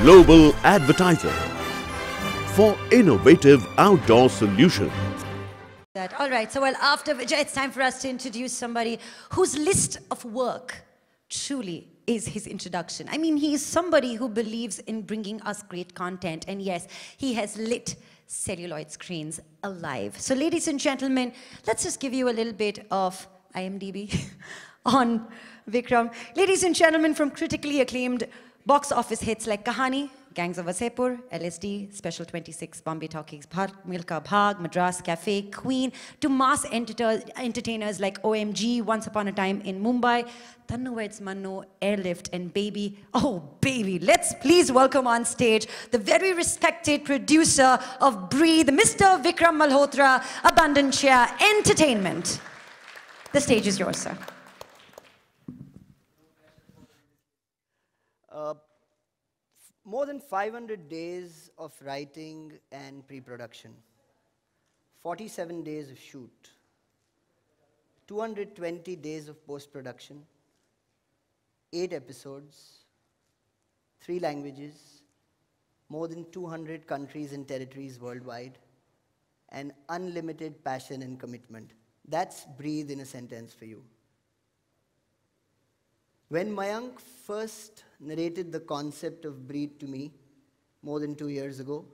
global advertiser for innovative outdoor solutions. All right, so well, after Vijay, it's time for us to introduce somebody whose list of work truly is his introduction. I mean, he is somebody who believes in bringing us great content, and yes, he has lit celluloid screens alive. So ladies and gentlemen, let's just give you a little bit of IMDb on Vikram. Ladies and gentlemen, from critically acclaimed box office hits like Kahani, Gangs of Wasseypur, LSD, Special 26, Bombay Talkies, Milka Bhag, Madras Cafe, Queen, to mass entertainers like OMG, Once Upon a Time in Mumbai, Tannu Waits Mannu, Airlift, and Baby. Oh, Baby, let's please welcome on stage the very respected producer of Breathe, Mr. Vikram Malhotra, Abundantia Entertainment. The stage is yours, sir. More than 500 days of writing and pre-production, 47 days of shoot, 220 days of post-production, 8 episodes, 3 languages, more than 200 countries and territories worldwide, and unlimited passion and commitment. That's Breathe in a sentence for you. When Mayank first narrated the concept of Breathe to me more than 2 years ago,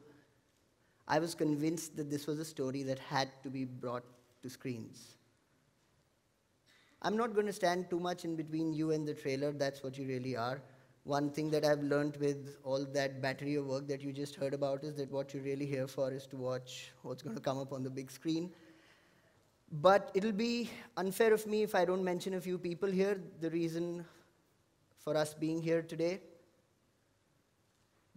I was convinced that this was a story that had to be brought to screens. I'm not going to stand too much in between you and the trailer. That's what you really are. One thing that I've learned with all that battery of work that you just heard about is that what you're really here for is to watch what's going to come up on the big screen. But it'll be unfair of me if I don't mention a few people here. The reason for us being here today,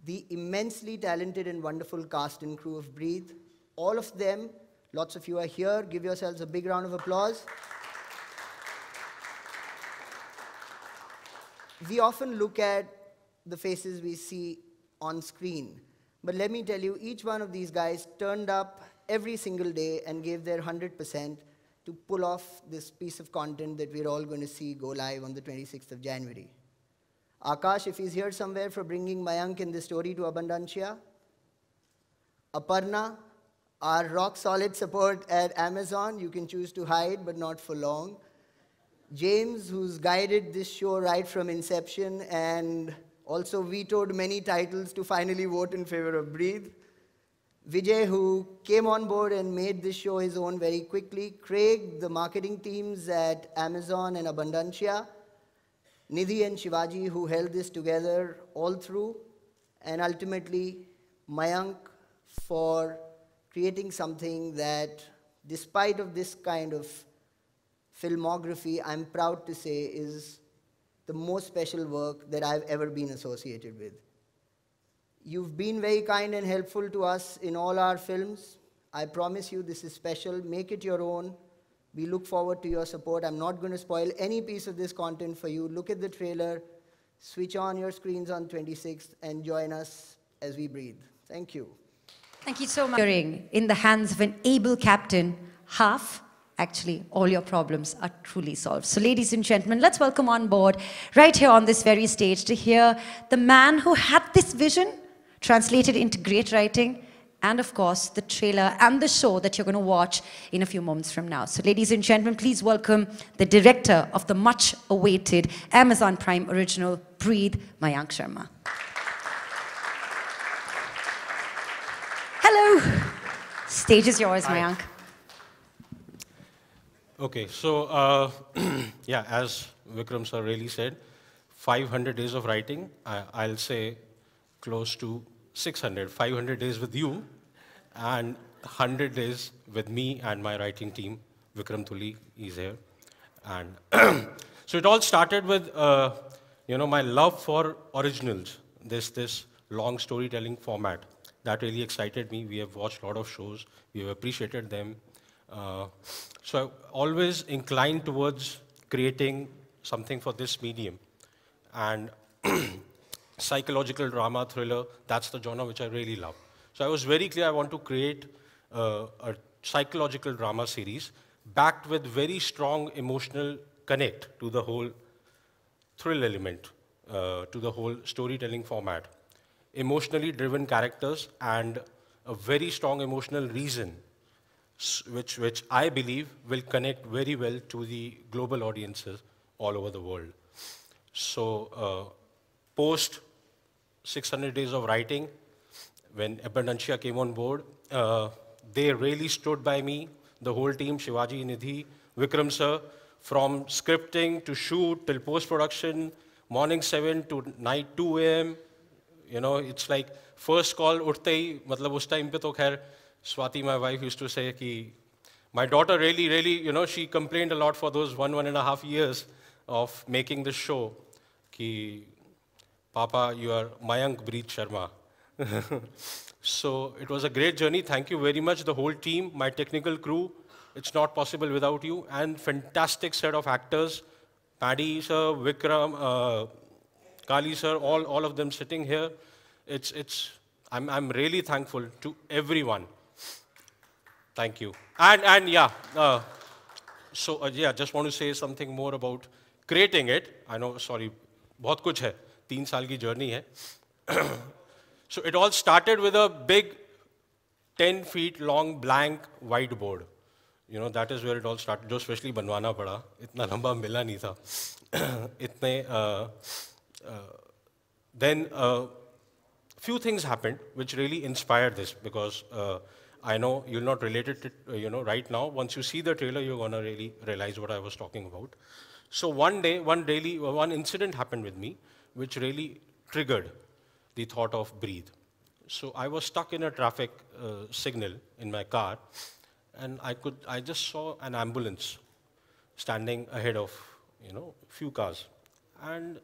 the immensely talented and wonderful cast and crew of Breathe, all of them, lots of you are here. Give yourselves a big round of applause. We often look at the faces we see on screen, but let me tell you, each one of these guys turned up every single day and gave their 100% to pull off this piece of content that we're all going to see go live on the 26th of January. Akash, if he's here somewhere, for bringing Mayank in this story to Abundantia. Aparna, our rock-solid support at Amazon. You can choose to hide, but not for long. James, who's guided this show right from inception and also vetoed many titles to finally vote in favor of Breathe. Vijay, who came on board and made this show his own very quickly. Craig, the marketing teams at Amazon and Abundantia. Nidhi and Shivaji, who held this together all through, and ultimately Mayank for creating something that, despite of this kind of filmography, I'm proud to say is the most special work that I've ever been associated with. You've been very kind and helpful to us in all our films. I promise you this is special. Make it your own. We look forward to your support. I'm not going to spoil any piece of this content for you. Look at the trailer, switch on your screens on 26th, and join us as we breathe. Thank you. Thank you so much. In the hands of an able captain, actually, all your problems are truly solved. So ladies and gentlemen, let's welcome on board, right here on this very stage, to hear the man who had this vision translated into great writing, and of course, the trailer and the show that you're going to watch in a few moments from now. So ladies and gentlemen, please welcome the director of the much-awaited Amazon Prime original, Breathe, Mayank Sharma. Hello. Stage is yours, Hi. Mayank. Okay, so yeah, as Vikram sir really said, 500 days of writing. I'll say close to 600, 500 days with you, and 100 days with me and my writing team. Vikram Tuli is here. And so it all started with, my love for originals, this long storytelling format. That really excited me. We have watched a lot of shows. We have appreciated them. So I always inclined towards creating something for this medium. And psychological drama, thriller, that's the genre which I really love. So I was very clear I want to create a psychological drama series backed with very strong emotional connect to the whole thrill element, to the whole storytelling format. emotionally driven characters and a very strong emotional reason, which I believe will connect very well to the global audiences all over the world. So, post 600 days of writing, when Abundantia came on board, they really stood by me, the whole team, Shivaji, Nidhi, Vikram sir, from scripting to shoot till post-production, morning 7 to night 2 a.m. You know, it's like first call uthte hi, matlab us time pe to khair, Swati, my wife, used to say ki, my daughter really, you know, she complained a lot for those 1.5 years of making this show, ki, Papa, you are Mayank Breed Sharma. So it was a great journey. Thank you very much, the whole team, my technical crew. It's not possible without you. And fantastic set of actors, Paddy sir, Vikram, Kali sir, all of them sitting here. I'm really thankful to everyone. Thank you. And yeah, yeah, just want to say something more about creating it. I know, sorry, बहुत कुछ है, 3 साल की journey है. So it all started with a big 10 feet long blank whiteboard. You know, that is where it all started, जो specially बनवाना पड़ा, इतना लंबा मिला नहीं था. इतने, then few things happened which really inspired this, because I know you'll not relate it to, you know, right now. Once you see the trailer, you're gonna really realize what I was talking about. So one day, one incident happened with me, which really triggered the thought of Breathe. So I was stuck in a traffic signal in my car, and I just saw an ambulance standing ahead of, you know, few cars, and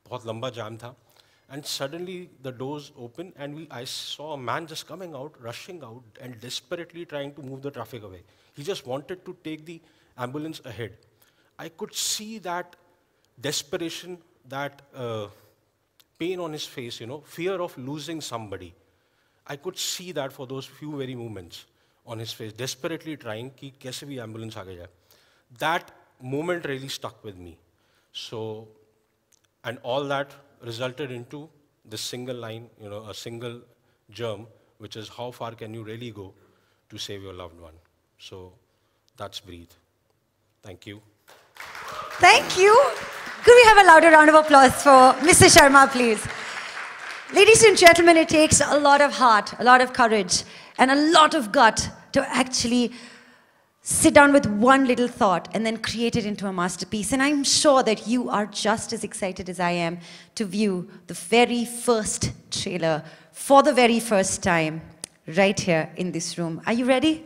बहुत लंबा jam था. And suddenly the doors open, and I saw a man just coming out, rushing out, and desperately trying to move the traffic away. He just wanted to take the ambulance ahead. I could see that desperation, that pain on his face, you know, fear of losing somebody. I could see that for those few very moments on his face, desperately trying कि कैसे भी ambulance आगे जाए. That moment really stuck with me. So, and all that resulted into this single line, you know, a single germ, which is how far can you really go to save your loved one. So that's Breathe. Thank you. Thank you. Could we have a louder round of applause for Mr. Sharma, please? Ladies and gentlemen, it takes a lot of heart, a lot of courage, and a lot of gut to actually sit down with one little thought and then create it into a masterpiece. And I'm sure that you are just as excited as I am to view the very first trailer for the very first time right here in this room. Are you ready?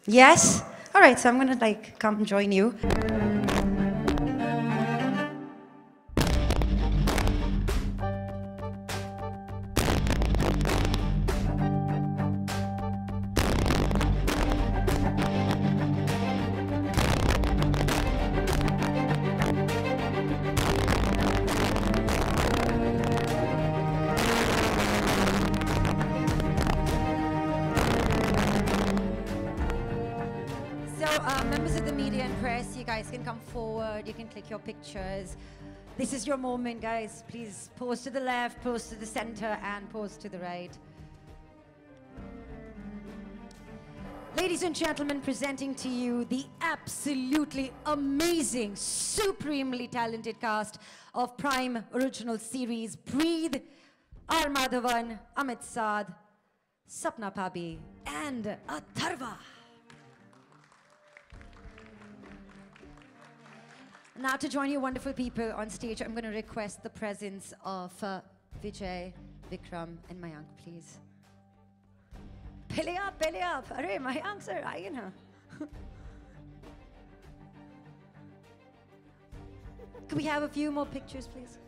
Yes? All right, so I'm going to come and join you. Members of the media and press, you guys can come forward, you can click your pictures. This is your moment, guys. Please pose to the left, pose to the center, and pose to the right. Ladies and gentlemen, presenting to you the absolutely amazing, supremely talented cast of Prime Original Series Breathe, R. Madhavan, Amit Saad, Sapna Pabi, and Atharva. Now to join you wonderful people on stage, I'm going to request the presence of Vijay, Vikram, and Mayank, please. Pele up. Arey, Mayank sir, aaye na. Could we have a few more pictures, please?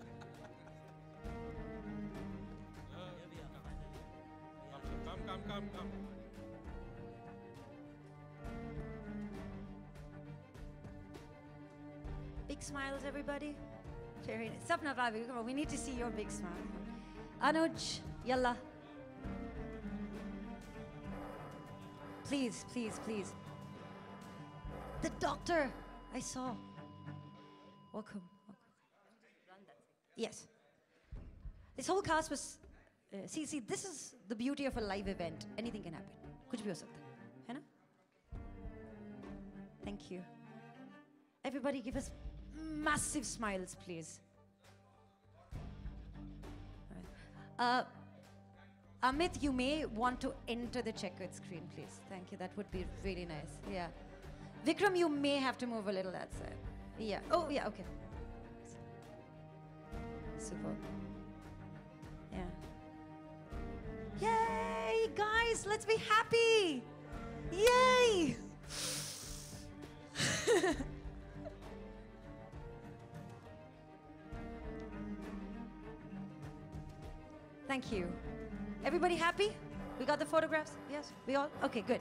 Come. Big smiles, everybody. Very nice. Sapna Bhabi, come on, we need to see your big smile. Anuj, yalla. Please. The doctor, I saw. Welcome. Yes. This whole cast was. See, this is the beauty of a live event. Anything can happen. कुछ भी हो सकता है ना? Thank you. Everybody, give us massive smiles, please. Amit, you may want to enter the checkered screen, please. Thank you. That would be really nice. Yeah. Vikram, you may have to move a little that side. Yeah. Oh, yeah. Okay. Super. Yeah. Yay, guys! Let's be happy. Yay! Thank you. Everybody happy? We got the photographs? Yes? We all? Okay, good.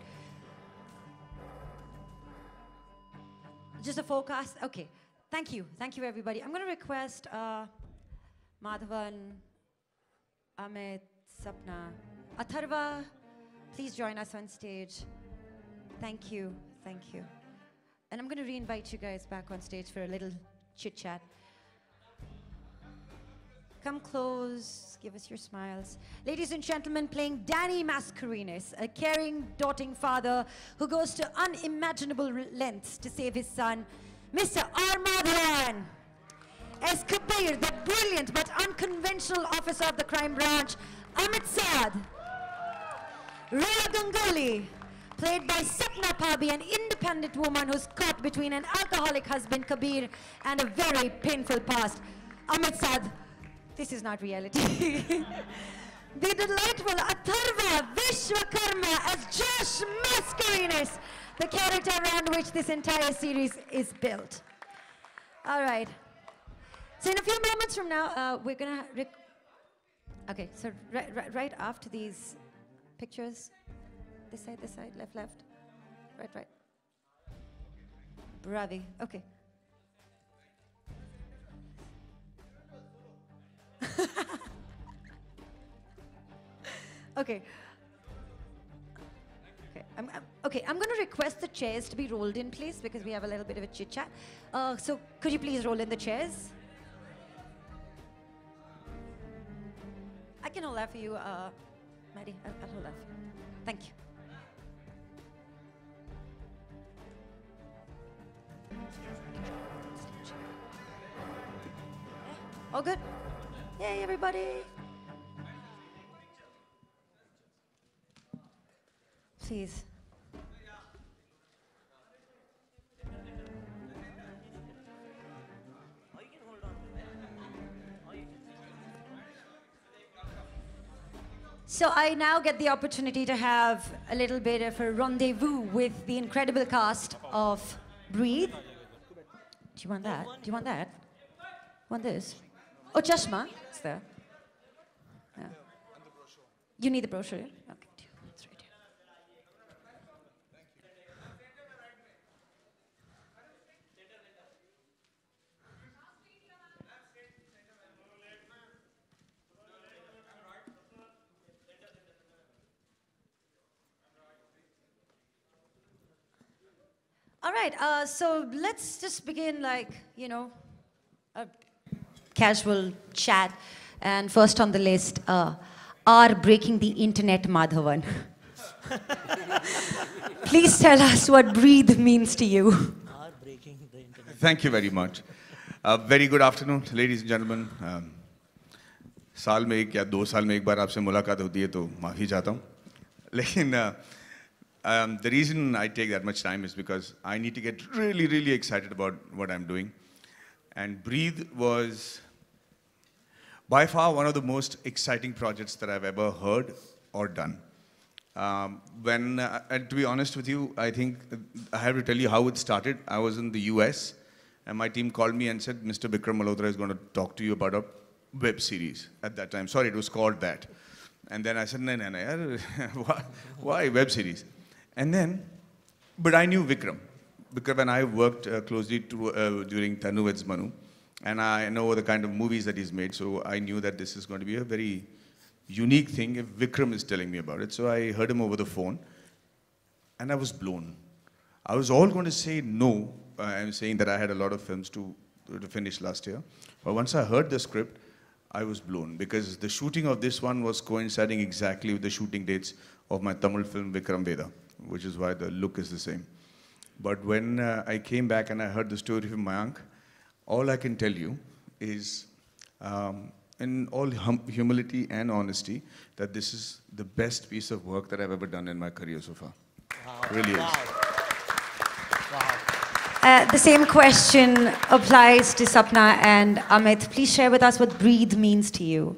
Just a forecast? Okay. Thank you. Thank you, everybody. I'm going to request Madhavan, Amit, Sapna, Atharva, please join us on stage. Thank you. Thank you. And I'm going to re-invite you guys back on stage for a little chit-chat. Come close, give us your smiles. Ladies and gentlemen, playing Danny Mascarenas, a caring, doting father who goes to unimaginable lengths to save his son, Mr. R. Madhavan. As Kabir, the brilliant but unconventional officer of the crime branch, Amit Saad. Rhea Ganguly, played by Sapna Pabi, an independent woman who's caught between an alcoholic husband, Kabir, and a very painful past. Amit Saad. This is not reality. The delightful Atharva Vishwakarma as Josh Mascarenas, the character around which this entire series is built. All right. So in a few moments from now, we're going to... Okay, so right after these pictures, this side, left, right. Bravi, okay. Okay. I'm going to request the chairs to be rolled in, please, because we have a little bit of a chit-chat. So could you please roll in the chairs? I can hold that for you, Maddie. I'll hold that for you. Thank you. All good? Yay, everybody. Please. So I now get the opportunity to have a little bit of a rendezvous with the incredible cast of Breathe. Do you want that? Do you want that? Want this? Oh, Chashma. It's there. Yeah. You need the brochure? Yeah? Okay. It's right here. All right, so let's just begin like, a casual chat. And first on the list, are breaking the internet Madhavan. Please tell us what Breathe means to you. Are breaking the internet. Thank you very much. Very good afternoon, ladies and gentlemen. साल में एक या 2 साल में एक बार आपसे मुलाकात होती है तो माफ़ी चाहता हूँ. लेकिन the reason I take that much time is because I need to get really, really excited about what I'm doing. And Breathe was by far one of the most exciting projects that I've ever heard or done. And to be honest with you, I think I have to tell you how it started. I was in the US, and my team called me and said, Mr. Bikram Malhotra is going to talk to you about a web series at that time. Sorry, it was called that. And then I said, no, why web series? And then, but I knew Vikram. Vikram and I worked closely during Tanu Veds Manu. And I know the kind of movies that he's made, so I knew that this is going to be a very unique thing if Vikram is telling me about it. So I heard him over the phone, and I was blown. I was all going to say no. I'm saying that I had a lot of films to finish last year. But once I heard the script, I was blown because the shooting of this one was coinciding exactly with the shooting dates of my Tamil film Vikram Veda, which is why the look is the same. But when I came back and I heard the story from Mayank, all I can tell you is, in all humility and honesty, that this is the best piece of work that I've ever done in my career so far. Wow. Really is. The same question applies to Sapna and Amit. Please share with us what breathe means to you.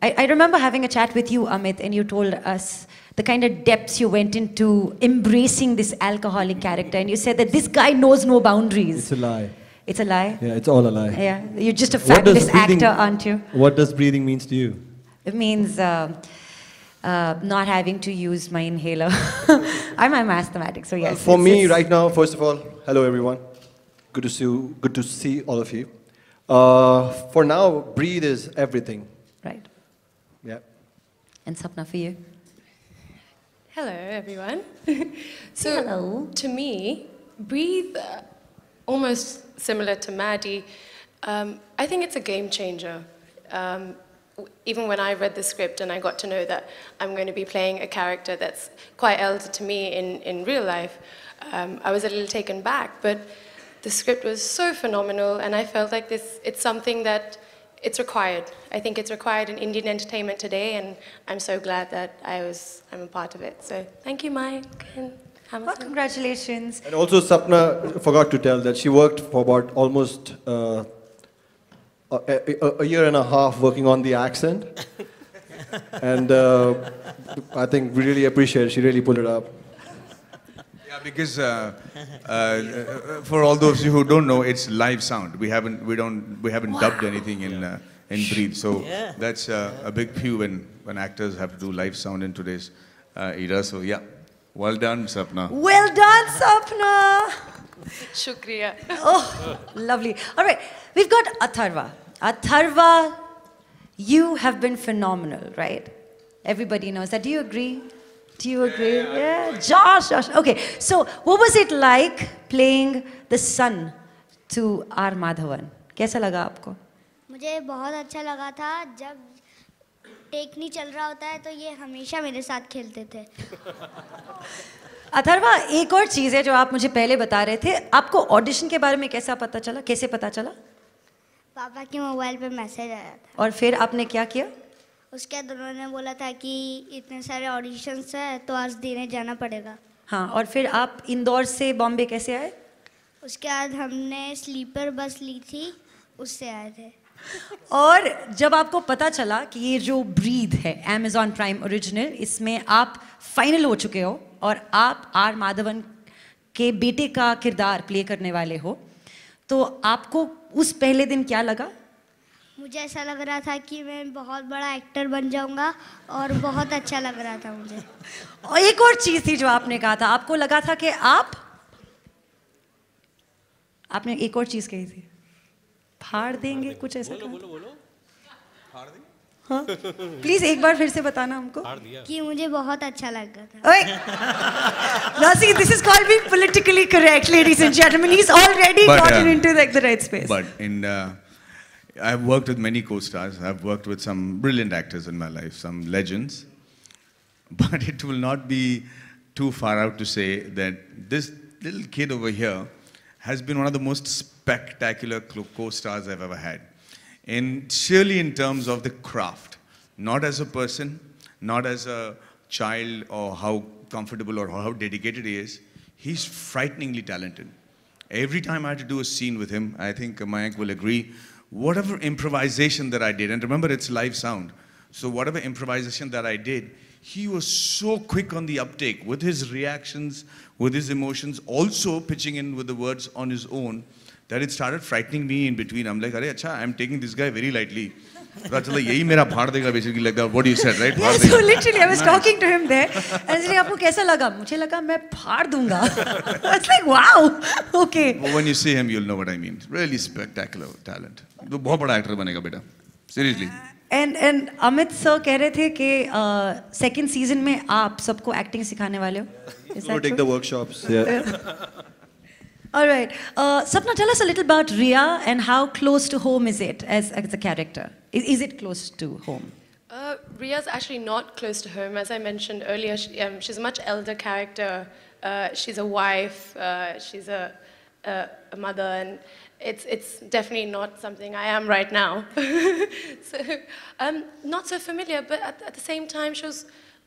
I remember having a chat with you, Amit, and you told us the kind of depths you went into embracing this alcoholic character, and you said that this guy knows no boundaries. It's a lie. It's a lie? Yeah, it's all a lie. Yeah, you're just a fabulous actor, aren't you? What does breathing means to you? It means not having to use my inhaler. I'm a mathematics, so yes. For me, right now, first of all, hello everyone. Good to see you. Good to see all of you. For now, breathe is everything. Right. Yeah. And Sapna, for you? Hello, everyone. So, Hello. to me, breathe, almost similar to Maddie, I think it's a game changer. Even when I read the script and I got to know that I'm going to be playing a character that's quite elder to me in real life, I was a little taken back, but the script was so phenomenal, and I felt like it's something that it's required. I think it's required in Indian entertainment today, and I'm so glad that I'm a part of it. So thank you, Mike and Amazon. Well, congratulations. And also, Sapna forgot to tell that she worked for about almost a year and a half working on the accent. And I think we really appreciate it. She really pulled it up. Yeah, because for all those of you who don't know, it's live sound. We haven't dubbed anything in Breathe. So that's a big few when actors have to do live sound in today's era. So yeah, well done, Sapna. Well done, Sapna. Shukriya. Oh, lovely. All right, we've got Atharva. Atharva, you have been phenomenal, right? Everybody knows that. Do you agree? Do you agree? Yeah. Josh. Okay, so what was it like playing the son to R. Madhavan? कैसा लगा आपको? मुझे बहुत अच्छा लगा था जब take नहीं चल रहा होता है तो ये हमेशा मेरे साथ खेलते थे. अथर्वा, एक और चीज़ है जो आप मुझे पहले बता रहे थे. आपको ऑडिशन के बारे में कैसे पता चला? पापा के मोबाइल पे मैसेज आया था. और फिर आपने क्या किया? उसके बाद उन्होंने बोला था कि इतने सारे ऑडिशंस हैं तो आज देने जाना पड़ेगा. हाँ, और फिर आप इंदौर से बॉम्बे कैसे आए? उसके बाद हमने स्लीपर बस ली थी, उससे आए थे. और जब आपको पता चला कि ये जो ब्रीद है Amazon प्राइम ओरिजिनल, इसमें आप फाइनल हो चुके हो और आप आर माधवन के बेटे का किरदार प्ले करने वाले हो, तो आपको उस पहले दिन क्या लगा? मुझे ऐसा लग रहा था कि मैं बहुत बड़ा एक्टर बन जाऊंगा और बहुत अच्छा लग रहा था मुझे. और एक और चीज़ थी जो आपने कहा था, आपको लगा था कि आपने एक और चीज़ कही थी, फाड़ देंगे, कुछ ऐसा. बोलो. फाड़ देंगे? हाँ, प्लीज एक बार फिर से बताना हमको. कि मुझे बहुत अच्छा लगा था. Now see, this is called being politically correct, ladies and gentlemen. He's already gotten into the right space. But I've worked with many co-stars. I've worked with some brilliant actors in my life, some legends. But it will not be too far out to say that this little kid over here has been one of the most spectacular co-stars I've ever had. And surely in terms of the craft, not as a person, not as a child or how comfortable or how dedicated he is, he's frighteningly talented. Every time I had to do a scene with him, I think Mayank will agree, whatever improvisation that I did, and remember it's live sound, so whatever improvisation that I did, he was so quick on the uptake with his reactions, with his emotions, also pitching in with the words on his own, that it started frightening me in between. I'm like, "Arey, acha, I'm taking this guy very lightly." Yahi mera bhaar dega, basically like that. What you said, right? Yeah, so literally, I was talking to him there, and saying, "Aapko kaisa laga?" मुझे लगा मैं फाड़ दूंगा. I was like, "Wow, okay." But when you see him, you'll know what I mean. Really spectacular talent. तो बहुत बड़ा actor बनेगा बेटा. Seriously. And Amit sir कह रहे थे कि second season में आप सबको acting सिखाने वाले हो. Is that take true? the workshops. Yeah. All right. Sapna, tell us a little about Ria and how close to home is it as a character? Is it close to home? Ria's actually not close to home. As I mentioned earlier, she's a much elder character. She's a wife, she's a mother, and it's definitely not something I am right now. So, not so familiar, but at the same time, she was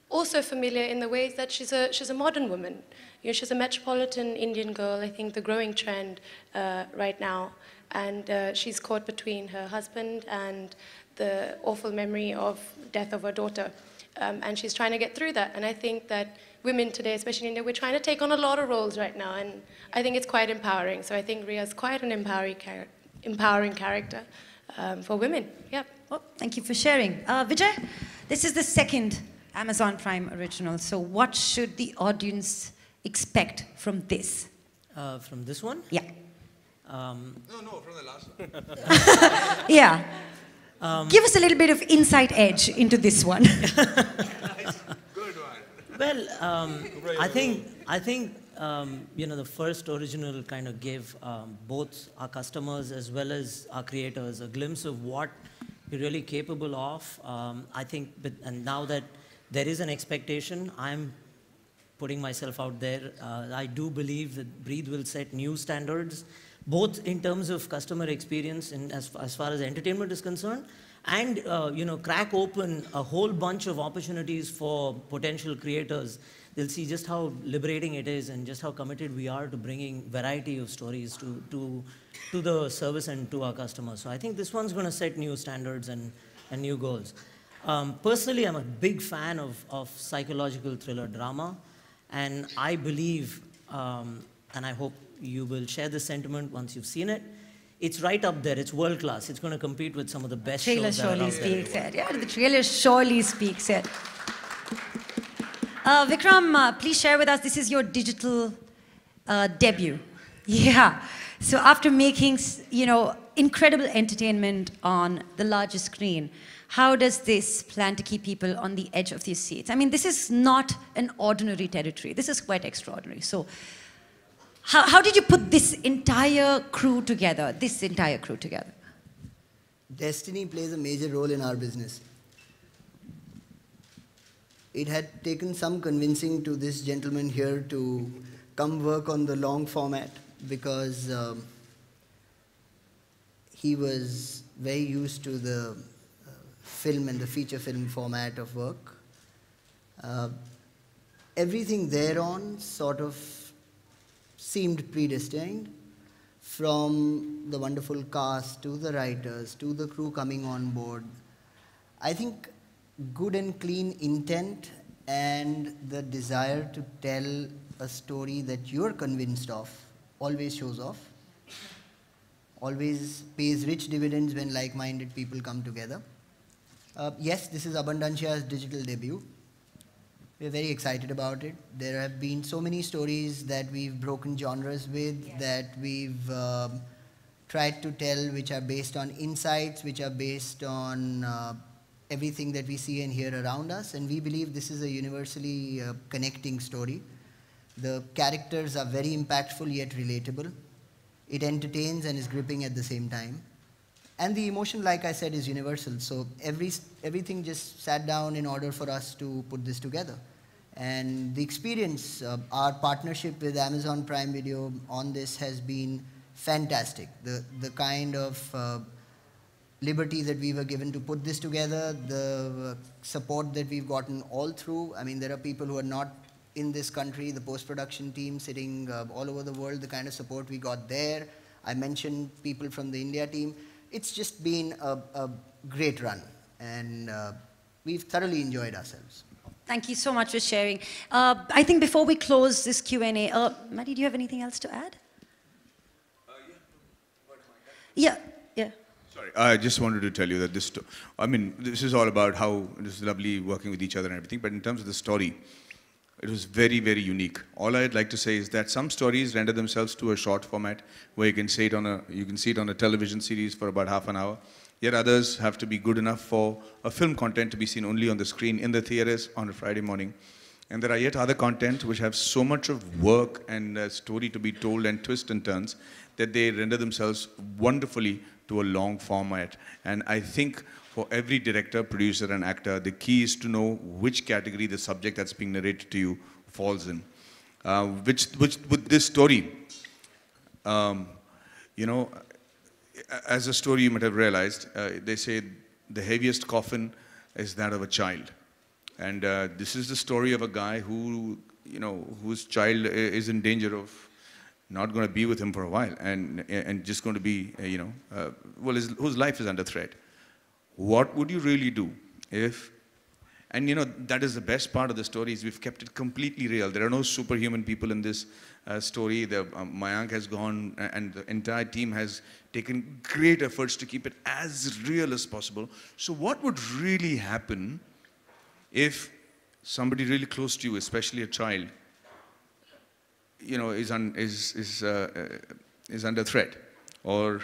also familiar in the ways that she's a modern woman. You know, she's a metropolitan Indian girl, I think the growing trend right now. And she's caught between her husband and the awful memory of death of her daughter. And she's trying to get through that. And I think that women today, especially in India, we're trying to take on a lot of roles right now. And I think it's quite empowering. So I think Ria's quite an empowering character for women. Yeah. Oh, thank you for sharing. Vijay, this is the second Amazon Prime original. So what should the audience expect from this? From this one? Yeah. No, from the last one. Yeah. Give us a little bit of insight edge into this one. Good one. Well, I think you know, the first original kind of gave both our customers as well as our creators a glimpse of what we're really capable of. I think, and now that there is an expectation, I'm putting myself out there. I do believe that Breathe will set new standards, both in terms of customer experience and as far as entertainment is concerned, and you know, crack open a whole bunch of opportunities for potential creators. They'll see just how liberating it is and just how committed we are to bringing variety of stories to the service and to our customers. So I think this one's going to set new standards and new goals. Personally, I'm a big fan of psychological thriller drama, and I believe, and I hope you will share this sentiment once you've seen it. It's right up there. It's world class. It's going to compete with some of the best shows that are out there. Yeah, the trailer surely speaks it. Vikram, please share with us. This is your digital debut. Yeah. So after making, you know, incredible entertainment on the largest screen, how does this plan to keep people on the edge of their seats? I mean, this is not an ordinary territory. This is quite extraordinary. So how did you put this entire crew together, Destiny plays a major role in our business. It had taken some convincing to this gentleman here to come work on the long format because he was very used to the film and the feature film format of work. Everything thereon sort of seemed predestined, from the wonderful cast to the writers to the crew coming on board. I think good and clean intent and the desire to tell a story that you're convinced of always shows off, always pays rich dividends when like-minded people come together. Yes, this is Abundancia's digital debut. We're very excited about it. There have been so many stories that we've broken genres with, that we've tried to tell, which are based on insights, which are based on everything that we see and hear around us. And we believe this is a universally connecting story. The characters are very impactful yet relatable. It entertains and is gripping at the same time. And the emotion, like I said, is universal. So everything just sat down in order for us to put this together. And the experience, our partnership with Amazon Prime Video on this has been fantastic. The kind of liberty that we were given to put this together, the support that we've gotten all through. I mean, there are people who are not in this country, the post-production team sitting all over the world, the kind of support we got there. I mentioned people from the India team. It's just been a great run, and we've thoroughly enjoyed ourselves. Thank you so much for sharing. I think before we close this Q&A, Maddie, do you have anything else to add? Yeah. Sorry, I just wanted to tell you that this is all about how it is lovely working with each other and everything, but in terms of the story, it was very, very unique. All I'd like to say is that some stories render themselves to a short format where you can see it on a television series for about half an hour. Yet others have to be good enough for a film content to be seen only on the screen in the theaters on a Friday morning. And there are yet other content which have so much of work and story to be told and twists and turns that they render themselves wonderfully to a long format. And I think for every director, producer and actor, the key is to know which category the subject that's being narrated to you falls in. Which with this story, you know, as a story you might have realized, they say the heaviest coffin is that of a child. And this is the story of a guy who, you know, whose child is in danger of not going to be with him for a while and just going to be, you know, well, whose life is under threat. What would you really do if, and you know, that is the best part of the story is we've kept it completely real. There are no superhuman people in this story. Mayank has gone and the entire team has taken great efforts to keep it as real as possible. So what would really happen if somebody really close to you, especially a child, you know, is under threat, or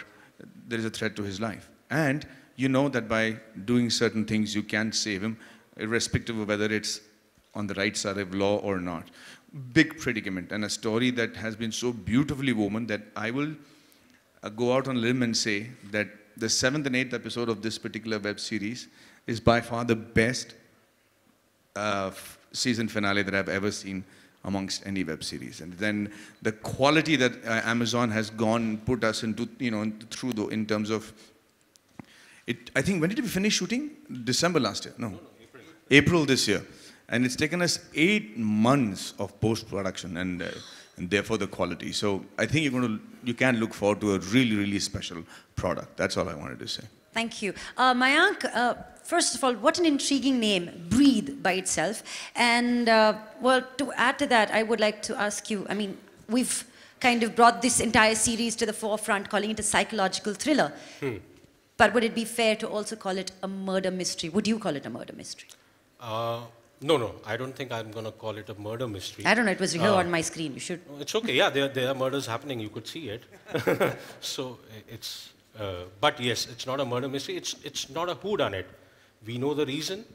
there is a threat to his life, and you know that by doing certain things you can save him, irrespective of whether it's on the right side of law or not. Big predicament, and a story that has been so beautifully woven that I will go out on a limb and say that the 7th and 8th episode of this particular web series is by far the best season finale that I've ever seen amongst any web series. And then the quality that Amazon has put us into, you know, in terms of it. I think, when did we finish shooting? December last year? No, April this year. And it's taken us 8 months of post-production and therefore the quality. So I think you can look forward to a really, really special product. That's all I wanted to say. Thank you. Mayank, first of all, what an intriguing name, Breathe, by itself. And, well, to add to that, I would like to ask you, I mean, we've kind of brought this entire series to the forefront, calling it a psychological thriller. But would it be fair to also call it a murder mystery? Would you call it a murder mystery? No, I don't think I'm going to call it a murder mystery. I don't know, it was here on my screen. You should... It's okay, yeah, there are murders happening, you could see it. So it's... but yes, it's not a murder mystery. It's not a whodunit. We know the reason.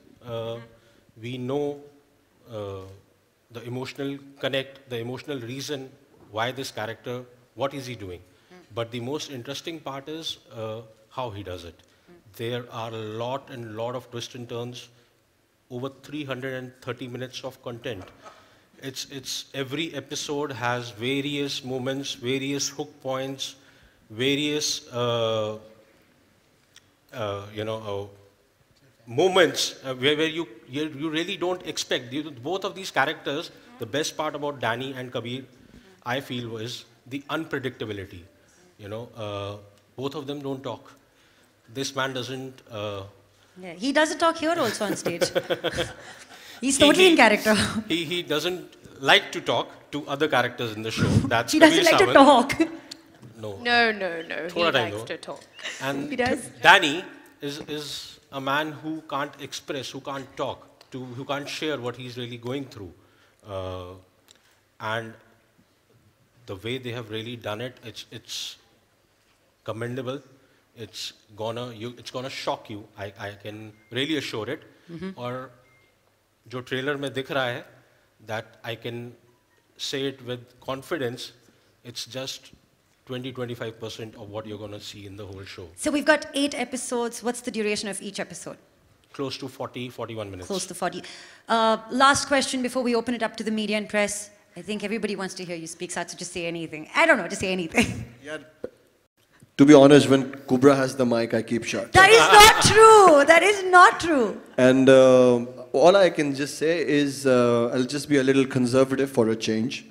We know the emotional connect, the emotional reason why this character, what is he doing. But the most interesting part is how he does it. There are a lot of twists and turns. Over 330 minutes of content. It's every episode has various moments, various hook points, various moments where you really don't expect. Both of these characters, the best part about Danny and Kabir, I feel, was the unpredictability. You know, both of them don't talk. This man doesn't. Yeah, he doesn't talk here also on stage. He's totally in character. He doesn't like to talk to other characters in the show. That's he doesn't like to talk. No. He likes to talk. And he does. Danny is a man who can't express, who can't talk, who can't share what he's really going through. And the way they have really done it, it's commendable. It's gonna shock you. I can really assure it. Or जो trailer में दिख रहा है, that I can say it with confidence. It's just 20-25% of what you're gonna see in the whole show. So we've got 8 episodes. What's the duration of each episode? Close to 40-41 minutes. Close to 40. Last question before we open it up to the media and press. I think everybody wants to hear you speak, so just say anything. I don't know, just say anything. Yeah. To be honest, when Kubra has the mic, I keep shut. That is not true. That is not true. And all I can just say is I'll just be a little conservative for a change.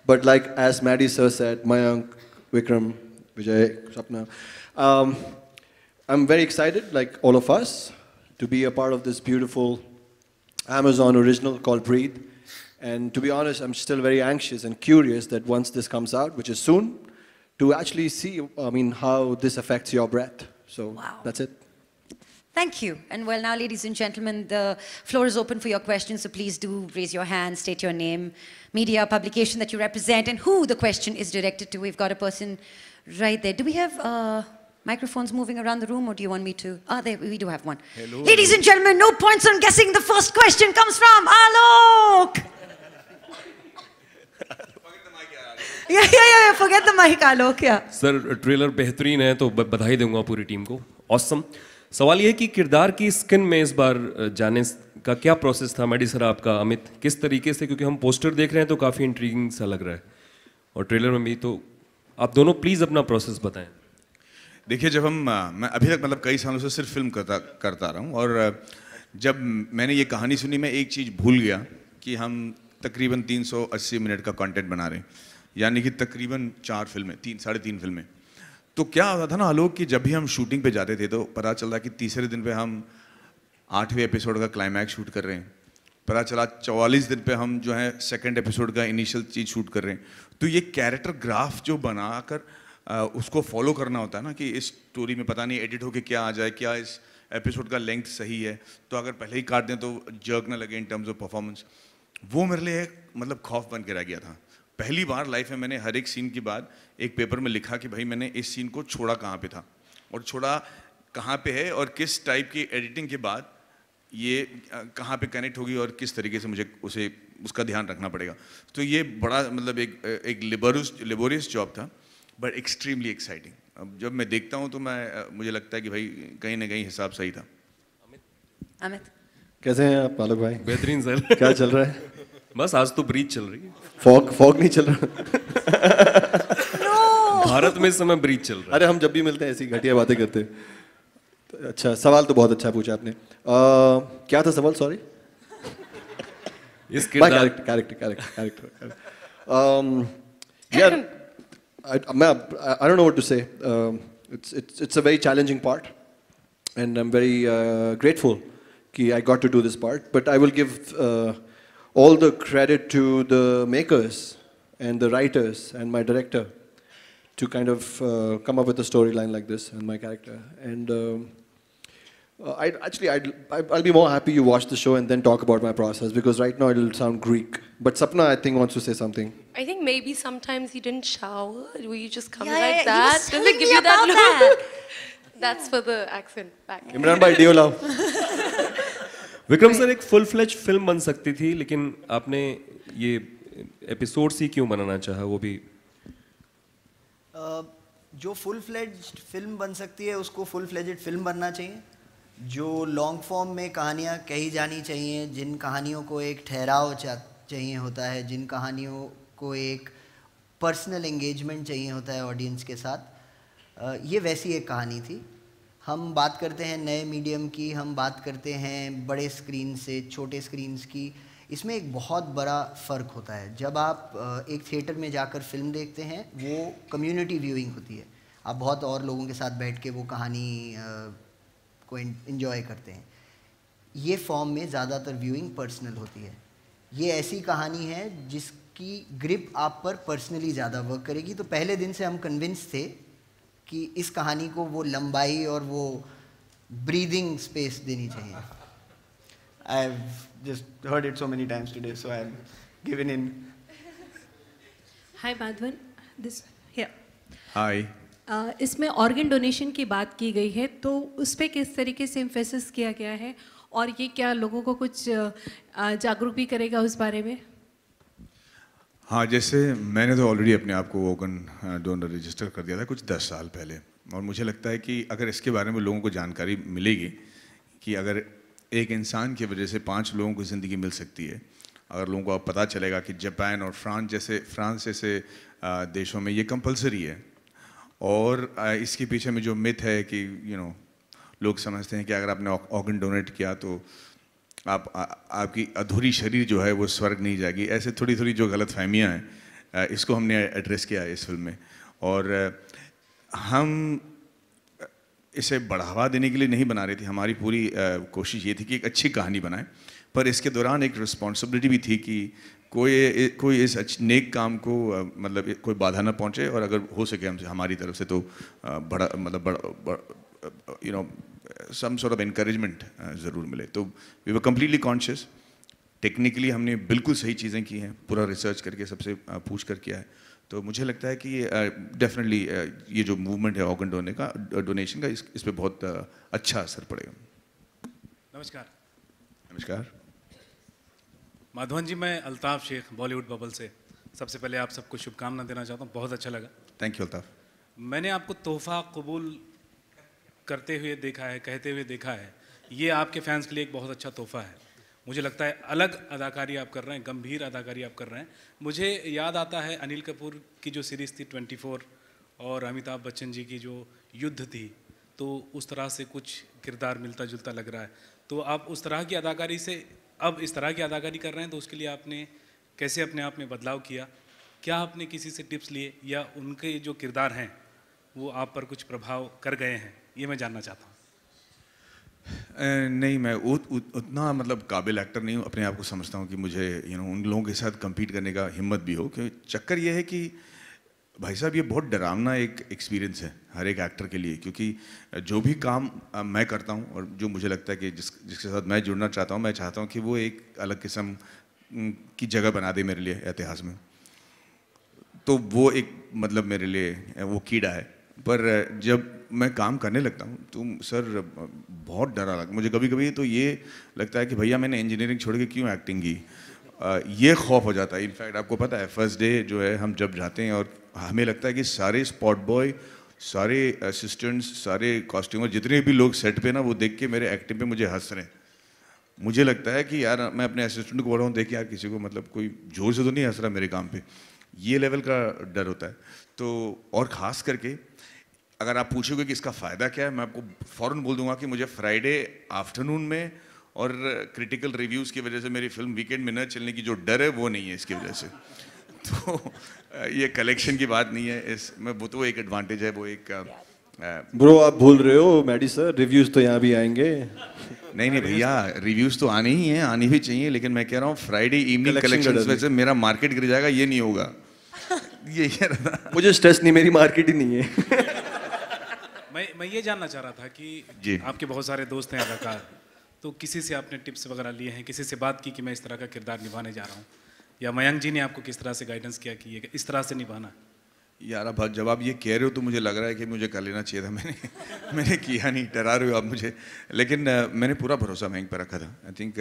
But like as Maddie sir said, Mayank, Vikram, Vijay, Sapna, I'm very excited, like all of us, to be a part of this beautiful Amazon original called Breathe. And to be honest, I'm still very anxious and curious that once this comes out, which is soon, to actually see, I mean, how this affects your breath. So that's it. Thank you. And well, now, ladies and gentlemen, the floor is open for your questions. So please do raise your hand, state your name, media, publication that you represent, and who the question is directed to. We've got a person right there. Do we have microphones moving around the room, or do you want me to? There, we do have one. Hello. Ladies and gentlemen, no points on guessing. The first question comes from Alok. Yeah, forget the mic, Alok, yeah. Sir trailer बेहतरीन है तो बधाई दूंगा पूरी team को. Awesome. सवाल ये है कि किरदार की स्किन में इस बार जाने का क्या प्रोसेस था मैडी सर आपका, अमित, किस तरीके से, क्योंकि हम पोस्टर देख रहे हैं तो काफ़ी इंट्रीगिंग सा लग रहा है और ट्रेलर में भी, तो आप दोनों प्लीज़ अपना प्रोसेस बताएं. देखिए, जब मैं अभी तक मतलब कई सालों से सिर्फ फिल्म करता रहा हूँ और जब मैंने ये कहानी सुनी मैं एक चीज़ भूल गया कि हम तकरीबन 380 मिनट का कंटेंट बना रहे हैं, यानी कि तकरीबन 4 फिल्में, 3-3.5 फिल्में. तो क्या होता था ना आलोक कि जब भी हम शूटिंग पे जाते थे तो पता चलता कि तीसरे दिन पे हम 8वें एपिसोड का क्लाइमैक्स शूट कर रहे हैं, पता चला 44 दिन पे हम जो है सेकंड एपिसोड का इनिशियल चीज़ शूट कर रहे हैं. तो ये कैरेक्टर ग्राफ जो बनाकर उसको फॉलो करना होता है ना कि इस स्टोरी में पता नहीं एडिट होके क्या आ जाए, क्या इस एपिसोड का लेंथ सही है, तो अगर पहले ही काट दें तो जर्क ना लगे इन टर्म्स ऑफ परफॉर्मेंस. वो मेरे लिए मतलब खौफ बन के रह गया था. पहली बार लाइफ में मैंने हर एक सीन के बाद एक पेपर में लिखा कि भाई मैंने इस सीन को छोड़ा कहाँ पे था और छोड़ा कहाँ पे है और किस टाइप की एडिटिंग के बाद ये कहाँ पे कनेक्ट होगी और किस तरीके से मुझे उसका ध्यान रखना पड़ेगा. तो ये बड़ा मतलब एक लेबोरियस जॉब था बट एक्सट्रीमली एक्साइटिंग. अब जब मैं देखता हूँ तो मुझे लगता है कि भाई कहीं ना कहीं हिसाब सही था. अमित कैसे हैं आप आलोक भाई? बेहतरीन सर. क्या चल रहा है? बस आज तो ब्रीज चल रही है. फॉग नहीं चल रहा? भारत में इस समय ब्रीज चल रहा है. अरे हम जब भी मिलते हैं ऐसी घटिया बातें करते हैं. तो अच्छा, सवाल तो बहुत अच्छा पूछा आपने. क्या था सवाल? सॉरी. इस किरदार कैरेक्टर यार, I don't know what to say. It's a very challenging part, and I'm very grateful that I got to do this part. But I will give all the credit to the makers and the writers and my director to kind of come up with a storyline like this and my character. And I'll be more happy you watch the show and then talk about my process, because right now it'll sound Greek. But Sapna, I think, wants to say something. I think maybe sometimes you didn't shower. Will you just come Yeah, like yeah, that? he was Does telling it give me you that about look? That's for the accent back. Imran bhai, dio lao. Vikram sir, एक full fledge film बन सकती थी लेकिन आपने ये episodes ही क्यों बनाना चाहा? वो भी जो फुल फ्लेज्ड फिल्म बन सकती है उसको फुल फ्लेज्ड फिल्म बनना चाहिए. जो लॉन्ग फॉर्म में कहानियाँ कही जानी चाहिए, जिन कहानियों को एक ठहराव चाहिए होता है, जिन कहानियों को एक पर्सनल एंगेजमेंट चाहिए होता है ऑडियंस के साथ, ये वैसी एक कहानी थी. हम बात करते हैं नए मीडियम की, हम बात करते हैं बड़े स्क्रीन से छोटे स्क्रीन्स की. इसमें एक बहुत बड़ा फ़र्क होता है. जब आप एक थिएटर में जाकर फिल्म देखते हैं वो कम्युनिटी व्यूइंग होती है. आप बहुत और लोगों के साथ बैठ के वो कहानी को एंजॉय करते हैं. ये फॉर्म में ज़्यादातर व्यूइंग पर्सनल होती है. ये ऐसी कहानी है जिसकी ग्रिप आप पर पर्सनली ज़्यादा वर्क करेगी. तो पहले दिन से हम कन्विंस थे कि इस कहानी को वो लंबाई और वो ब्रीदिंग स्पेस देनी चाहिए. I've just heard it so many times today, so I'm given in. Hi Madhavan, this here. Hi. इसमें ऑर्गन डोनेशन की बात की गई है, तो उस पर किस तरीके से एम्फेसिस किया गया है और ये क्या लोगों को कुछ जागरूक भी करेगा उस बारे में? हाँ, जैसे मैंने तो ऑलरेडी अपने आप को ऑर्गन डोनर रजिस्टर कर दिया था कुछ 10 साल पहले, और मुझे लगता है कि अगर इसके बारे में लोगों को जानकारी मिलेगी कि अगर एक इंसान की वजह से 5 लोगों को ज़िंदगी मिल सकती है, अगर लोगों को अब पता चलेगा कि जापान और फ्रांस जैसे देशों में ये कंपलसरी है, और इसके पीछे में जो मिथ है कि लोग समझते हैं कि अगर आपने ऑर्गन डोनेट किया तो आपकी अधूरी शरीर जो है वो स्वर्ग नहीं जाएगी. ऐसे थोड़ी थोड़ी जो गलत फहमियाँ हैं, इसको हमने एड्रेस किया है इस फिल्म में. और हम इसे बढ़ावा देने के लिए नहीं बना रहे थे. हमारी पूरी कोशिश ये थी कि एक अच्छी कहानी बनाए, पर इसके दौरान एक रिस्पॉन्सिबिलिटी भी थी कि कोई इस नेक काम को मतलब कोई बाधा ना पहुंचे, और अगर हो सके हमसे हमारी तरफ से तो बड़ा मतलब सम सॉर्ट ऑफ एनकरेजमेंट ज़रूर मिले. तो we were completely conscious. Technically हमने बिल्कुल सही चीज़ें की हैं, पूरा रिसर्च करके सबसे पूछ कर किया है. तो मुझे लगता है कि डेफिनेटली ये जो मूवमेंट है ऑर्गन डोनेशन का, इस पर बहुत अच्छा असर पड़ेगा. नमस्कार. नमस्कार. माधवन जी, मैं अल्ताफ शेख बॉलीवुड बबल से. सबसे पहले आप सबको शुभकामना देना चाहता हूँ, बहुत अच्छा लगा। Thank you Altaf. मैंने आपको तोहफा कबूल करते हुए देखा है, कहते हुए देखा है। ये आपके फैंस के लिए एक बहुत अच्छा तोहफा है। मुझे लगता है अलग अदाकारी आप कर रहे हैं, गंभीर अदाकारी आप कर रहे हैं। मुझे याद आता है अनिल कपूर की जो सीरीज़ थी 24 और अमिताभ बच्चन जी की जो युद्ध थी, तो उस तरह से कुछ किरदार मिलता जुलता लग रहा है। तो आप उस तरह की अदाकारी से अब इस तरह की अदाकारी कर रहे हैं, तो उसके लिए आपने कैसे अपने आप में बदलाव किया? क्या आपने किसी से टिप्स लिए या उनके जो किरदार हैं वो आप पर कुछ प्रभाव कर गए हैं? ये मैं जानना चाहता हूँ। नहीं, मैं उतना मतलब काबिल एक्टर नहीं हूँ, अपने आप को समझता हूँ कि मुझे उन लोगों के साथ compete करने का हिम्मत भी हो। क्योंकि चक्कर ये है कि भाई साहब ये बहुत डरावना एक एक्सपीरियंस है हर एक एक्टर के लिए, क्योंकि जो भी काम मैं करता हूँ और जो मुझे लगता है कि जिसके साथ मैं जुड़ना चाहता हूँ, मैं चाहता हूँ कि वो एक अलग किस्म की जगह बना दे मेरे लिए इतिहास में। तो वो एक मतलब मेरे लिए वो कीड़ा है। पर जब मैं काम करने लगता हूँ तो सर बहुत डरा लगता मुझे। कभी कभी तो ये लगता है कि भैया मैंने इंजीनियरिंग छोड़ के क्यों एक्टिंग की, ये खौफ हो जाता है। इनफैक्ट आपको पता है फर्स्ट डे जो है हम जब जाते हैं और हमें लगता है कि सारे स्पॉट बॉय, सारे असिस्टेंट्स, सारे कॉस्ट्यूमर, जितने भी लोग सेट पे ना, वो देख के मेरे एक्टिंग पे मुझे हंस रहे हैं। मुझे लगता है कि यार मैं अपने असिस्टेंट को बोल रहा हूँ, देख यार किसी को मतलब कोई जोर से तो नहीं हंस रहा मेरे काम पे। ये लेवल का डर होता है। तो और ख़ास करके अगर आप पूछोगे कि इसका फ़ायदा क्या है, मैं आपको फ़ौरन बोल दूंगा कि मुझे फ्राइडे आफ्टरनून में और क्रिटिकल रिव्यूज़ की वजह से मेरी फिल्म वीकेंड में न चलने की जो डर है वो नहीं है इसकी वजह से। तो ये कलेक्शन की बात नहीं है, इसमें वो तो एक एडवांटेज है, वो एक ब्रो आप भूल रहे हो मैडी सर, रिव्यूज़ तो यहाँ भी आएंगे। नहीं भैया, रिव्यूज़ तो आने ही हैं, आनी भी चाहिए, लेकिन मैं कह रहा हूँ फ्राइडे इवनिंग कलेक्शन वजह से मेरा मार्केट गिर जाएगा, ये नहीं होगा। ये मुझे स्ट्रेस नहीं, मेरी मार्केट ही नहीं है। मैं ये जानना चाह रहा था कि आपके बहुत सारे दोस्त हैं अदाकार, तो किसी से आपने टिप्स वगैरह लिए हैं, किसी से बात की कि मैं इस तरह का किरदार निभाने जा रहा हूँ, या मयंक जी ने आपको किस तरह से गाइडेंस किया कि ये इस तरह से निभाना? यार अब जब आप ये कह रहे हो तो मुझे लग रहा है कि मुझे कर लेना चाहिए था। मैंने किया नहीं, डरा रहे हो आप मुझे, लेकिन मैंने पूरा भरोसा मयंक पर रखा था। आई थिंक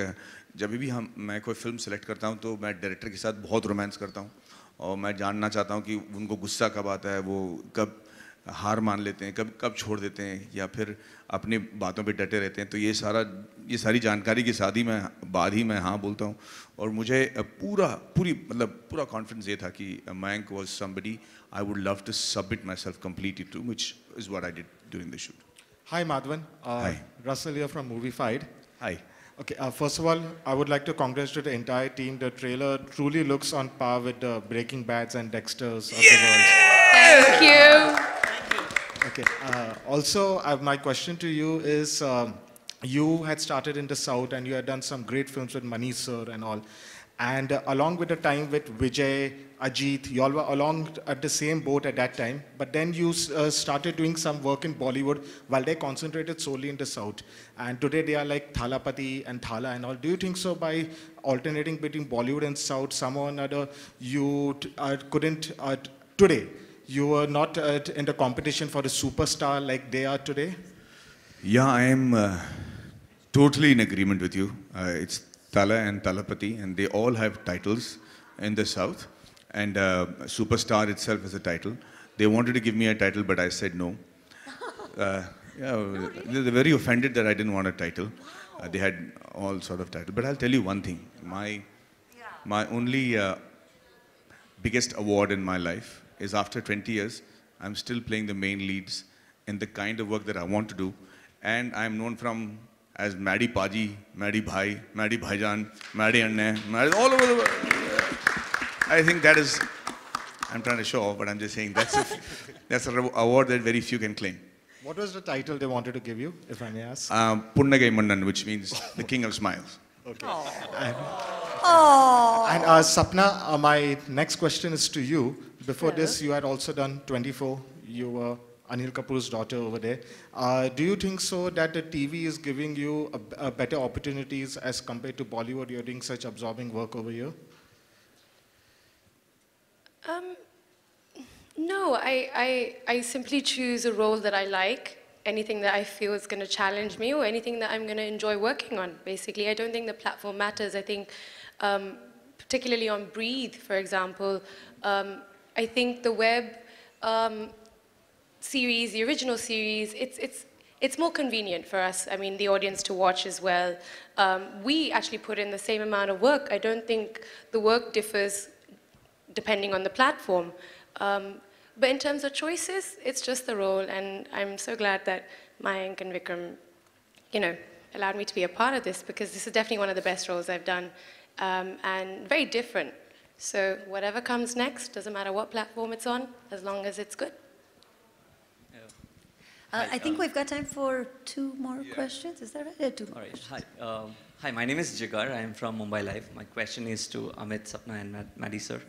जब भी मैं कोई फिल्म सेलेक्ट करता हूँ तो मैं डायरेक्टर के साथ बहुत रोमांस करता हूँ और मैं जानना चाहता हूँ कि उनको गुस्सा कब आता है, वो कब हार मान लेते हैं, कब छोड़ देते हैं, या फिर अपनी बातों पे डटे रहते हैं। तो ये सारी जानकारी के साथ ही बाद ही मैं हाँ बोलता हूँ। और मुझे पूरा कॉन्फिडेंस ये था कि Mayank was somebody I would love to submit myself completely to, which is what I did during the shoot. Hi Madhavan. Hi. Russell here from Moviefied. Hi. Okay, first of all, I would like to congratulate the entire team. The trailer truly looks on par with the Breaking Bads and Dexters of the world. Thank you. Okay, also my question to you is, you had started in the South and you had done some great films with Manish sir and all. And along with the time with Vijay, Ajit, you all were along at the same boat at that time. But then you started doing some work in Bollywood while they concentrated solely in the South. And today they are like Thalapati and Thala and all. Do you think so by alternating between Bollywood and South, somehow or another, you couldn't, today, you were not in the competition for the superstar like they are today? Yeah, I am totally in agreement with you. It's Thala and Talapati, and they all have titles in the South. And Superstar itself is a title. They wanted to give me a title, but I said no. Yeah, they're very offended that I didn't want a title. They had all sort of titles. But I'll tell you one thing. My only biggest award in my life is after 20 years, I'm still playing the main leads in the kind of work that I want to do. And I'm known as Maddie Paji, Maddie Bhai, Maddie Bhaijan, Maddie Anne, all over the world. I think that is, I'm trying to show off, but I'm just saying that's an award that very few can claim. What was the title they wanted to give you, if I may ask? Punnagai Mandan, which means the King of Smiles. Okay. And Sapna, my next question is to you. Before this, you had also done 24. You were Anil Kapoor's daughter over there. Do you think so that the TV is giving you better opportunities as compared to Bollywood? You're doing such absorbing work over here? No, I simply choose a role that I like, anything that I feel is going to challenge me or anything that I'm going to enjoy working on, basically. I don't think the platform matters. I think particularly on Breathe, for example. I think the web series, the original series, it's more convenient for us, I mean, the audience to watch as well. We actually put in the same amount of work. I don't think the work differs depending on the platform. But in terms of choices, it's just the role, and I'm so glad that Mayank and Vikram, you know, allowed me to be a part of this, because this is definitely one of the best roles I've done, and very different. So whatever comes next, doesn't matter what platform it's on, as long as it's good. I think we've got time for 2 more questions. Is that right? Yeah, 2 more. All right. Hi. Hi, my name is Jigar. I am from Mumbai Live. My question is to Amit, Sapna, and Maddie, sir.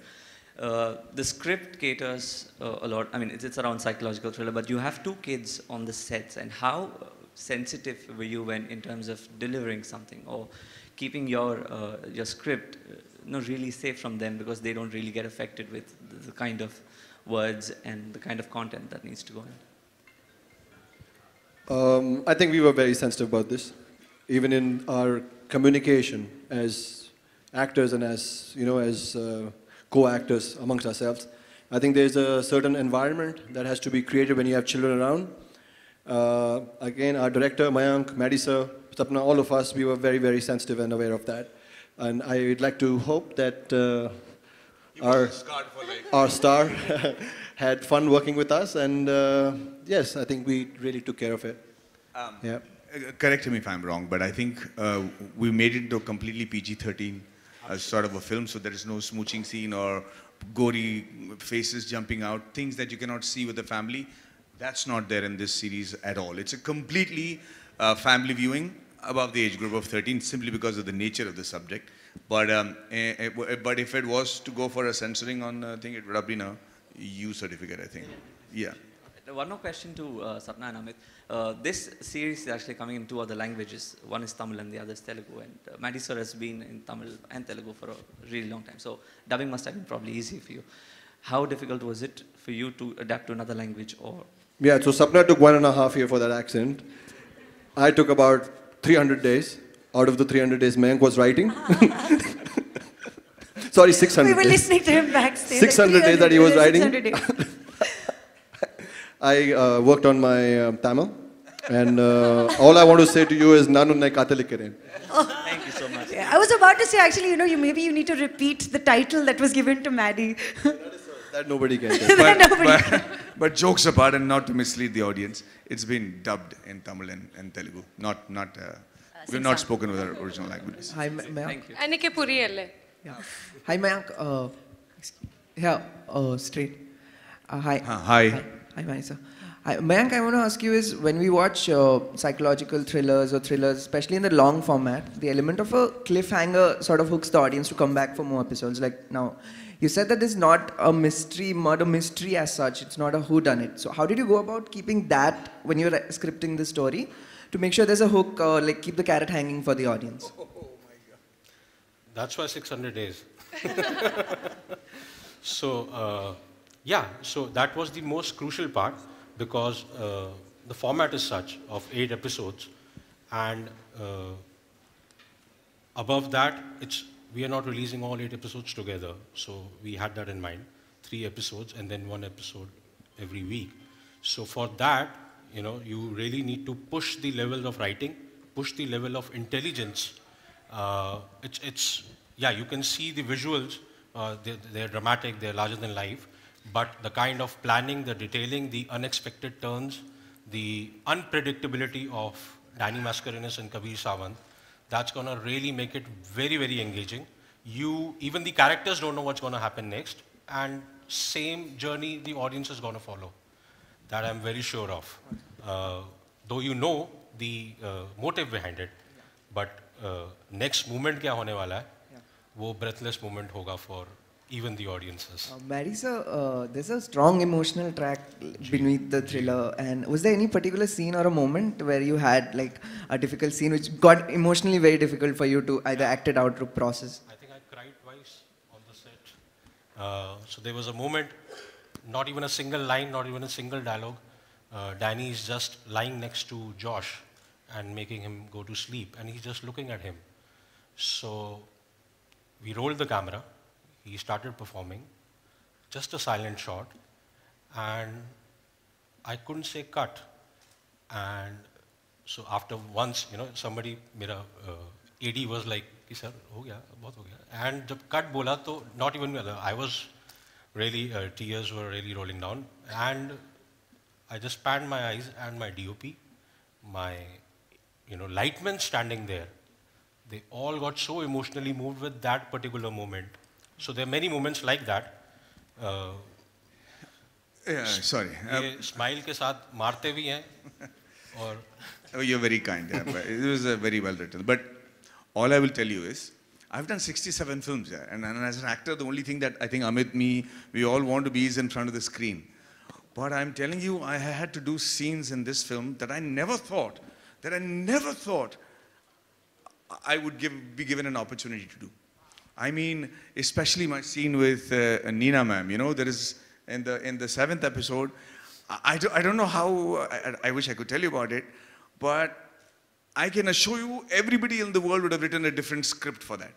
The script caters a lot. I mean, it's around psychological thriller, but you have 2 kids on the sets. And how sensitive were you when, in terms of delivering something or keeping your script really safe from them, because they don't really get affected with the kind of words and the kind of content that needs to go in? I think we were very sensitive about this, even in our communication as actors and as, you know, as co-actors amongst ourselves. I think there's a certain environment that has to be created when you have children around. Again, our director, Mayank, Maddie sir, Sapna, all of us, we were very, very sensitive and aware of that. And I'd like to hope that our star had fun working with us, and yes, I think we really took care of it. Yeah. Correct me if I'm wrong, but I think we made it into a completely PG-13 sort of a film, so there is no smooching scene or gory faces jumping out, things that you cannot see with the family. That's not there in this series at all. It's a completely family viewing above the age group of 13, simply because of the nature of the subject. But if it was to go for a censoring on thing, it would have been a U certificate, I think. Yeah. One more question to Sapna and Amit. This series is actually coming in 2 other languages. One is Tamil and the other is Telugu. And Maddie sir has been in Tamil and Telugu for a really long time. So dubbing must have been probably easy for you. How difficult was it for you to adapt to another language? Or Yeah, so Sapna took 1.5 years for that accent. I took about 300 days. Out of the 300 days, Mayank was writing. Sorry, 600 We were days. listening to him backstage. 600 days that he was writing. 600 days. I worked on my Tamil, and all I want to say to you is Nanu nai kathalikaren. Thank you so much. Yeah, I was about to say, actually, you know, maybe you need to repeat the title that was given to Maddie. That nobody can tell. But jokes apart, and not to mislead the audience, it's been dubbed in Tamil and Telugu. We've not spoken with our original languages. Hi, Mayank. Thank you. Anike Puriyelle. Yeah. Hi, Mayank. Straight. Hi. Hi. Hi, Mayank. Hi, Mayank, I want to ask you is, when we watch psychological thrillers or thrillers, especially in the long format, the element of a cliffhanger sort of hooks the audience to come back for more episodes. Like now, you said that it's not a mystery, murder mystery as such. It's not a whodunit. So how did you go about keeping that when you were scripting the story to make sure there's a hook, like keep the carrot hanging for the audience? That's why 600 days. So, yeah, so that was the most crucial part, because the format is such of 8 episodes, and above that, we are not releasing all 8 episodes together. So we had that in mind, 3 episodes and then 1 episode every week. So for that, you know, you really need to push the level of writing, push the level of intelligence. Yeah, you can see the visuals, they're dramatic, they're larger than life, but the kind of planning, the detailing, the unexpected turns, the unpredictability of Danny Mascarenhas and Kabir Sawant, that's going to really make it very, very engaging. Even the characters don't know what's going to happen next, and same journey the audience is going to follow. That I'm very sure of. Though you know the motive behind it, but next moment kya hone wala hai, wo breathless moment hoga for even the audiences. Maddie sir, there's a strong emotional track beneath the thriller, and was there any particular scene or a moment where you had like a difficult scene which got emotionally very difficult for you to either act it out or process? I think I cried twice on the set. So there was a moment, not even a single line, not even a single dialogue. Danny is just lying next to Josh and making him go to sleep, and he's just looking at him. So we rolled the camera, he started performing, just a silent shot, and I couldn't say cut. And so after once, somebody, mera AD was like, sir, ho gaya, bahut ho gaya. And jab cut bola, to not even me, I was really, tears were really rolling down. And I just panned my eyes, and my DOP, my, lightmen standing there, they all got so emotionally moved with that particular moment. So there are many moments like that. Sorry. Smile ke saath maarte bhi hain. Oh, you're very kind. Yeah, but it was very well written. But all I will tell you is, I've done 67 films, yeah, and as an actor, the only thing that I think Amit, we all want to be is in front of the screen. But I'm telling you, I had to do scenes in this film that I never thought I would be given an opportunity to do. I mean, especially my scene with Nina ma'am. There is in the 7th episode. I don't know how. I wish I could tell you about it, but I can assure you, everybody in the world would have written a different script for that.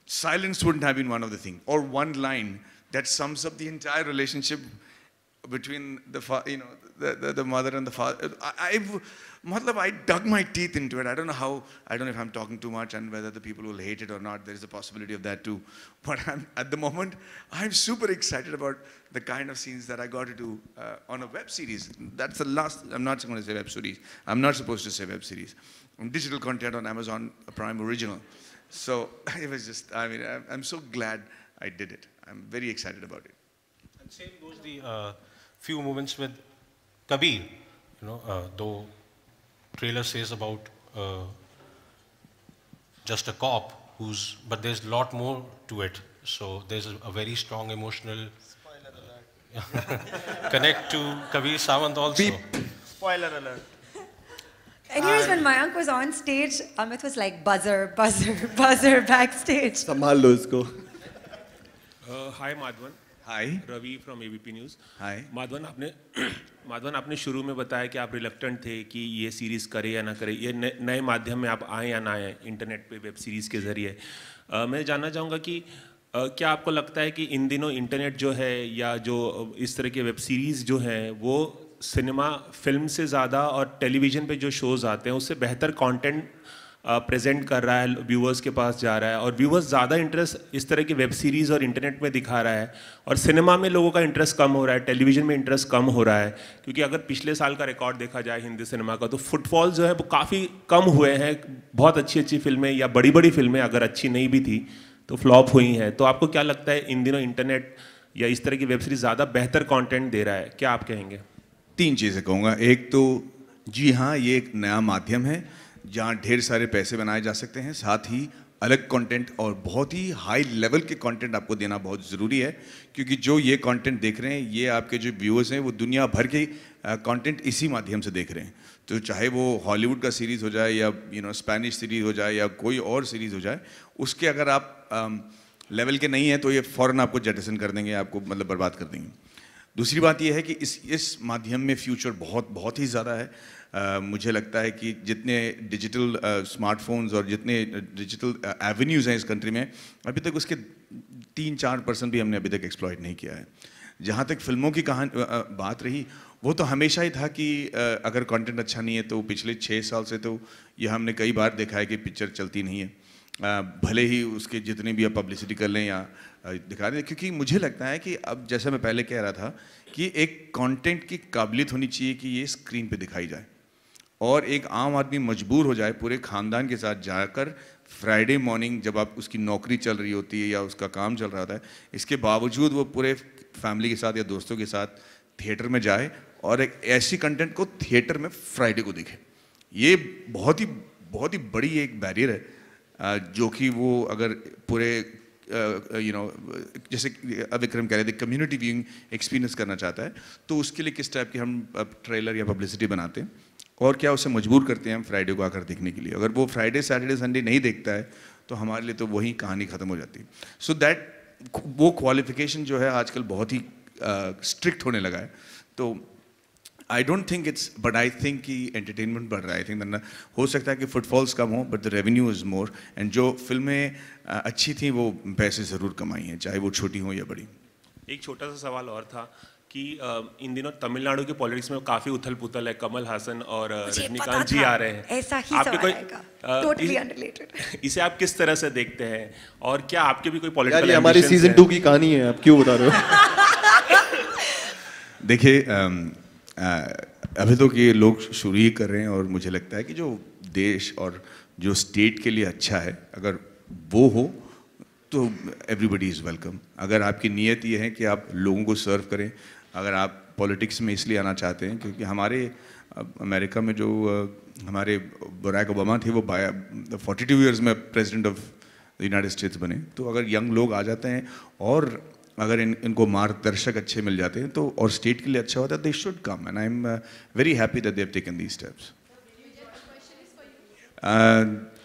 Silence wouldn't have been one of the things, or one line that sums up the entire relationship between the mother and the father. I dug my teeth into it. I don't know if I'm talking too much and whether the people will hate it or not. There is a possibility of that too. But at the moment, I'm super excited about the kind of scenes that I got to do on a web series. That's the last, I'm not going to say web series. I'm not supposed to say web series. Digital content on Amazon Prime Original. So it was just, I'm so glad I did it. I'm very excited about it. And same goes the few moments with Kabir. Though trailer says about just a cop but there's a lot more to it. So there's a very strong emotional connect to Kabir Sawant also. Beep. Spoiler alert. Anyways, when Mayank was on stage, Amit was like buzzer, buzzer, buzzer backstage. संभाल लो इसको. Hi Madhavan. Hi. Ravi from ABP News. Hi. Madhavan आपने शुरू में बताया कि आप reluctant थे कि ये सीरीज़ करे या ना करे, ये नए माध्यम में आप आए या ना आए इंटरनेट पे वेब सीरीज़ के ज़रिए. मैं जानना चाहूँगा कि क्या आपको लगता है कि इन दिनों इंटरनेट जो है या जो इस तरह के वेब सीरीज़ जो हैं वो सिनेमा फिल्म से ज़्यादा और टेलीविज़न पे जो शोज़ आते हैं उससे बेहतर कंटेंट प्रेजेंट कर रहा है, व्यूअर्स के पास जा रहा है और व्यूअर्स ज़्यादा इंटरेस्ट इस तरह की वेब सीरीज़ और इंटरनेट में दिखा रहा है और सिनेमा में लोगों का इंटरेस्ट कम हो रहा है, टेलीविज़न में इंटरेस्ट कम हो रहा है? क्योंकि अगर पिछले साल का रिकॉर्ड देखा जाए हिंदी सिनेमा का तो फुटफॉल जो है वो काफ़ी कम हुए हैं. बहुत अच्छी फिल्में या बड़ी फिल्में अगर अच्छी नहीं भी थी तो फ्लॉप हुई हैं. तो आपको क्या लगता है इन दिनों इंटरनेट या इस तरह की वेब सीरीज़ ज़्यादा बेहतर कॉन्टेंट दे रहा है? क्या आप कहेंगे? 3 चीज़ें कहूँगा. एक तो जी हाँ, ये एक नया माध्यम है जहाँ ढेर सारे पैसे बनाए जा सकते हैं, साथ ही अलग कंटेंट और बहुत ही हाई लेवल के कंटेंट आपको देना बहुत ज़रूरी है, क्योंकि जो ये कंटेंट देख रहे हैं ये आपके जो व्यूअर्स हैं वो दुनिया भर के कंटेंट इसी माध्यम से देख रहे हैं. तो चाहे वो हॉलीवुड का सीरीज़ हो जाए या स्पेनिश सीरीज़ हो जाए या कोई और सीरीज़ हो जाए, उसके अगर आप लेवल के नहीं हैं तो ये फ़ौरन आपको जेटसन कर देंगे, आपको मतलब बर्बाद कर देंगे. दूसरी बात ये है कि इस माध्यम में फ्यूचर बहुत ही ज़्यादा है. मुझे लगता है कि जितने डिजिटल स्मार्टफोन्स और जितने डिजिटल एवेन्यूज़ हैं इस कंट्री में, अभी तक उसके 3-4% भी हमने अभी तक एक्सप्लॉइट नहीं किया है. जहाँ तक फिल्मों की बात रही, वो तो हमेशा ही था कि अगर कंटेंट अच्छा नहीं है तो पिछले 6 साल से तो ये हमने कई बार देखा है कि पिक्चर चलती नहीं है, भले ही उसके जितनी भी आप पब्लिसिटी कर लें या दिखा दें. क्योंकि मुझे लगता है कि अब जैसा मैं पहले कह रहा था कि एक कंटेंट की काबिलियत होनी चाहिए कि ये स्क्रीन पे दिखाई जाए और एक आम आदमी मजबूर हो जाए पूरे ख़ानदान के साथ जाकर फ्राइडे मॉर्निंग जब आप उसकी नौकरी चल रही होती है या उसका काम चल रहा होता है, इसके बावजूद वो पूरे फैमिली के साथ या दोस्तों के साथ थिएटर में जाए और एक ऐसी कंटेंट को थिएटर में फ्राइडे को देखे. ये बहुत ही बड़ी एक बैरियर है जो कि वो अगर पूरे जैसे विक्रम कह रहे थे कम्युनिटी व्यूइंग एक्सपीरियंस करना चाहता है तो उसके लिए किस टाइप की हम ट्रेलर या पब्लिसिटी बनाते हैं और क्या उसे मजबूर करते हैं हम फ्राइडे को आकर देखने के लिए. अगर वो फ्राइडे सैटरडे संडे नहीं देखता है तो हमारे लिए तो वही कहानी ख़त्म हो जाती है. सो दैट वो क्वालिफिकेशन जो है आजकल बहुत ही स्ट्रिक्ट होने लगा है. तो I don't think it's, but I think कि entertainment बढ़ रहा है. I think that हो सकता है कि footfalls कम हो, but the revenue is more. And जो फिल्में अच्छी थी वो पैसे ज़रूर कमाई हैं, चाहे वो छोटी हो या बड़ी. एक छोटा सा सवाल और था कि इन दिनों तमिलनाडु की पॉलिटिक्स में काफ़ी उथल-पुथल है. कमल हासन और रजनीकांत जी आ रहे हैं. ऐसा ही सवाल आएगा. Totally unrelated. इसे आप किस तरह से देखते हैं और क्या आपके भी कोई पॉलिटिकल यार ये हमारी सीजन 2 की कहानी है, आप क्यों बता रहे हो? देखिए अभी तो ये लोग शुरू ही कर रहे हैं और मुझे लगता है कि जो देश और जो स्टेट के लिए अच्छा है अगर वो हो तो एवरीबडी इज़ वेलकम. अगर आपकी नीयत ये है कि आप लोगों को सर्व करें, अगर आप पॉलिटिक्स में इसलिए आना चाहते हैं क्योंकि हमारे अमेरिका में जो हमारे बराक ओबामा थे वो 42 ईयर्स में president of the United states बने. तो अगर यंग लोग आ जाते हैं और अगर इनको मार्गदर्शक अच्छे मिल जाते हैं तो और स्टेट के लिए अच्छा होता है, they should come and I am very happy that they have taken these steps.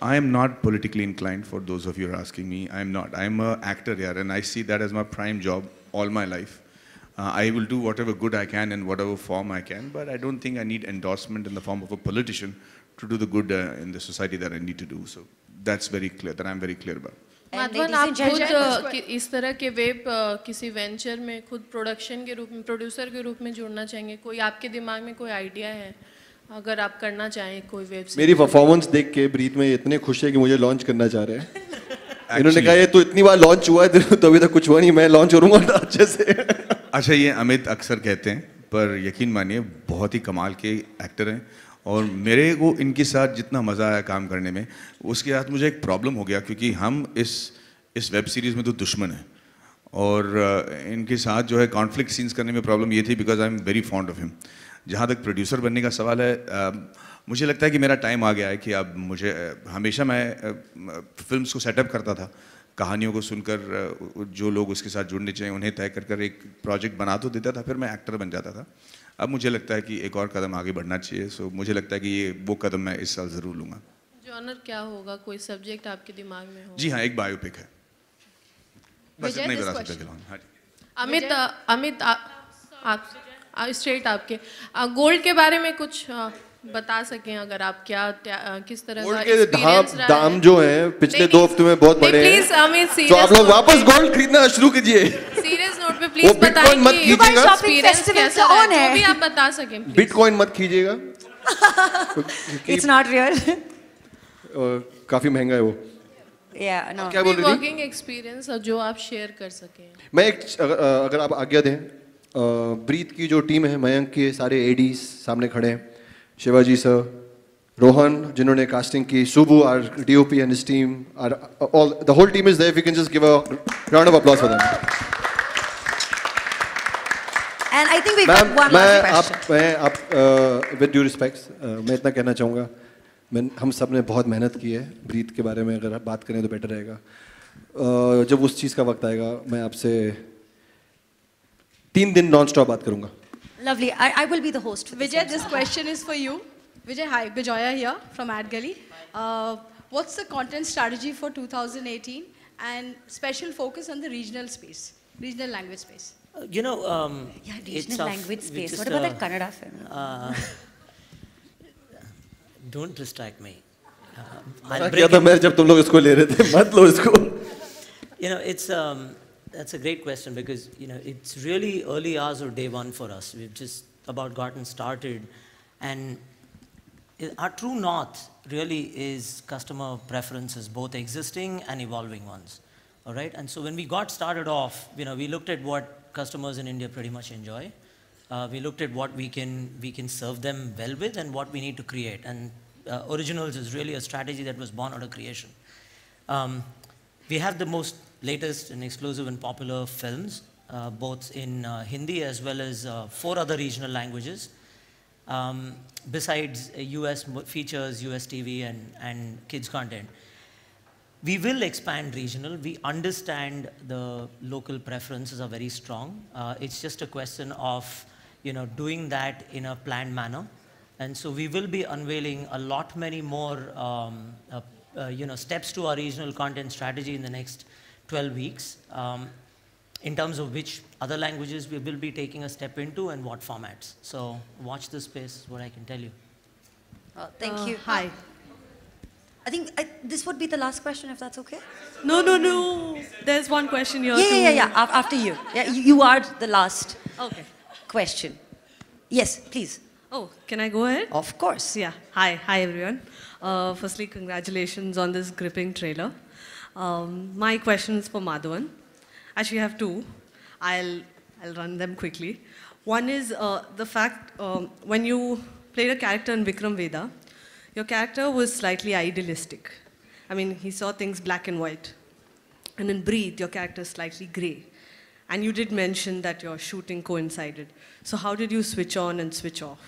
I am not politically inclined for those of you who are asking me. I am not. I am an actor here and I see that as my prime job all my life. I will do whatever good I can in whatever form I can, but I don't think I need endorsement in the form of a politician to do the good in the society that I need to do. So that's very clear, that I'm very clear about. Madhavan, आप खुद इस तरह के web किसी venture में खुद production के रूप में, प्रोड्यूसर के रूप में जुड़ना चाहेंगे? कोई आपके दिमाग में कोई आइडिया है अगर आप करना चाहें कोई वेब सीरीज? मेरी परफॉर्मेंस देख के ब्रीथ में इतने खुश है कि मुझे लॉन्च करना चाह रहे हैं. इन्होंने कहा ये तो इतनी बार लॉन्च हुआ है तो अभी तक कुछ हुआ नहीं, मैं लॉन्च करूंगा अच्छे से. अच्छा, ये अमित अक्सर कहते हैं पर यकीन मानिए बहुत ही कमाल के एक्टर हैं और मेरे को इनके साथ जितना मज़ा आया काम करने में उसके साथ मुझे एक प्रॉब्लम हो गया क्योंकि हम इस वेब सीरीज़ में तो दुश्मन हैं और इनके साथ जो है कॉन्फ्लिक्ट सीन्स करने में प्रॉब्लम ये थी because I am very fond of him. जहाँ तक प्रोड्यूसर बनने का सवाल है मुझे लगता है कि मेरा टाइम आ गया है कि अब मुझे हमेशा मैं फिल्म्स को सेटअप करता था, कहानियों को सुनकर जो लोग उसके साथ जुड़ने चाहिए उन्हें तय कर एक प्रोजेक्ट बना तो देता था, फिर मैं एक्टर बन जाता था. अब मुझे लगता है कि एक और कदम आगे बढ़ना चाहिए. सो मुझे लगता है कि ये वो कदम मैं इस साल ज़रूर लूँगा. जॉनर क्या होगा? कोई सब्जेक्ट आपके दिमाग में हो? जी हाँ, एक बायोपिक है. बस इतना ही बता सकते हैं. हाँ जी. अमित आप स्ट्रेट आपके गोल्ड के बारे में कुछ बता सकें अगर आप किस तरह का एक्सपीरियंस रहा है? दाम जो है पिछले 2 हफ्ते में बहुत बढ़े हैं. प्लीज अमित तो आप लोग वापस गोल्ड खरीदना शुरू कीजिए. सीरियस नोट पे प्लीज बताइए मत कीजिएगा. एक्सपीरियंस कैसा रहा है, जो भी आप बता सकें. बिटकॉइन मत कीजिएगा. It's not real. काफी महंगा है वो. Yeah, no. क्या बोल रही थी? वर्किंग एक्सपीरियंस जो आप शेयर कर सकें. मैं अगर आप आज्ञा दें, ब्रीथ की जो टीम है, मयंक के सारे एडीज सामने खड़े हैं, शिवाजी सर, रोहन जिन्होंने कास्टिंग की, Subbu our DOP and his team, all the whole team is there. If you can just give a round of applause for them. And I think we've got one last question. With due respects मैं इतना कहना चाहूँगा, हम सब ने बहुत मेहनत की है. ब्रीथ के बारे में अगर आप बात करें तो बेटर रहेगा. जब उस चीज़ का वक्त आएगा मैं आपसे 3 दिन नॉन स्टॉप बात करूँगा. Lovely. I will be the host. Vijay, this question is for you. Vijay, hi. Bijoya here from Ad Gully. What's the content strategy for 2018 and special focus on the regional space, regional language space? Yeah, regional language space. What about that Kannada film? Don't distract me. क्या था मैं जब तुम लोग इसको ले रहे थे, मत लो इसको. That's a great question because it's really early hours of day one for us. We've just about gotten started, and our true north really is customer preferences, both existing and evolving ones. All right, and so when we got started off, we looked at what customers in India pretty much enjoy. We looked at what we can serve them well with and what we need to create. And Originals is really a strategy that was born out of creation. We have the most latest and exclusive and popular films, both in Hindi as well as 4 other regional languages. Besides US features, US TV and kids content. We will expand regional. We understand the local preferences are very strong. It's just a question of doing that in a planned manner. And so we will be unveiling a lot many more steps to our regional content strategy in the next 12 weeks. in terms of which other languages we will be taking a step into and what formats. So watch this space, is what I can tell you. Thank you. Hi. I think this would be the last question, if that's okay. No. There's one question here. Yeah. After you. Yeah, you are the last Okay. question. Yes, please. Oh, can I go ahead? Of course. Yeah. Hi everyone. Firstly, congratulations on this gripping trailer. My question is for Madhavan. Actually, I have two. I'll run them quickly. One is the fact when you played a character in Vikram Vedha, your character was slightly idealistic. I mean, he saw things black and white. And in Breathe, your character is slightly grey. And you did mention that your shooting coincided. So how did you switch on and switch off?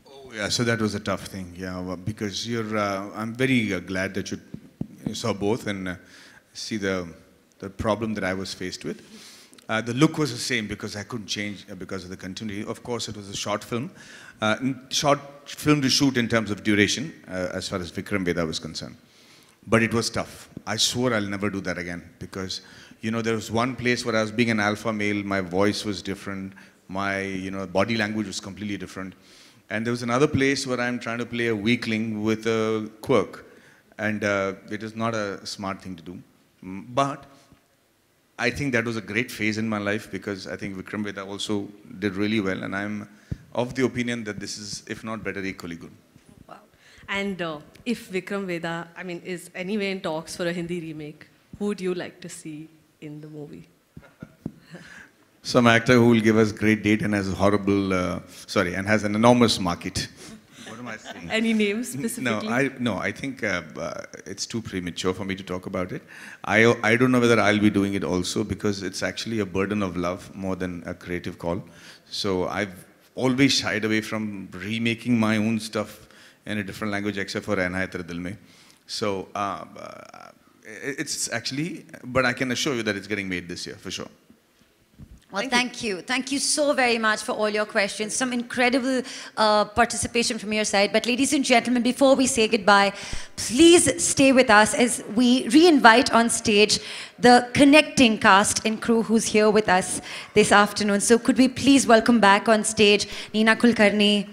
Oh, yeah, so that was a tough thing, yeah, because I'm very glad that you saw both and see the problem that I was faced with. The look was the same because I couldn't change because of the continuity. Of course, it was a short film. Short film to shoot in terms of duration, as far as Vikram Vedha was concerned. But it was tough. I swore I'll never do that again because, there was one place where I was being an alpha male, my voice was different, my, body language was completely different. And there was another place where I'm trying to play a weakling with a quirk. And it is not a smart thing to do. But I think that was a great phase in my life because I think Vikram Vedha also did really well. And I'm of the opinion that this is, if not better, equally good. Wow. And if Vikram Vedha, is anyway in talks for a Hindi remake, who would you like to see in the movie? Some actor who will give us great date and has a horrible, and has an enormous market. What am I saying? Any names specifically? No, I think it's too premature for me to talk about it. I don't know whether I'll be doing it also because it's actually a burden of love more than a creative call. So I've always shied away from remaking my own stuff in a different language except for Rehna Hai Tere Dil Mein. So it's actually, but I can assure you that it's getting made this year for sure. Well, thank you. Thank you so very much for all your questions. Some incredible participation from your side. But ladies and gentlemen, before we say goodbye, please stay with us as we re-invite on stage the connecting cast and crew who's here with us this afternoon. So could we please welcome back on stage Neena Kulkarni,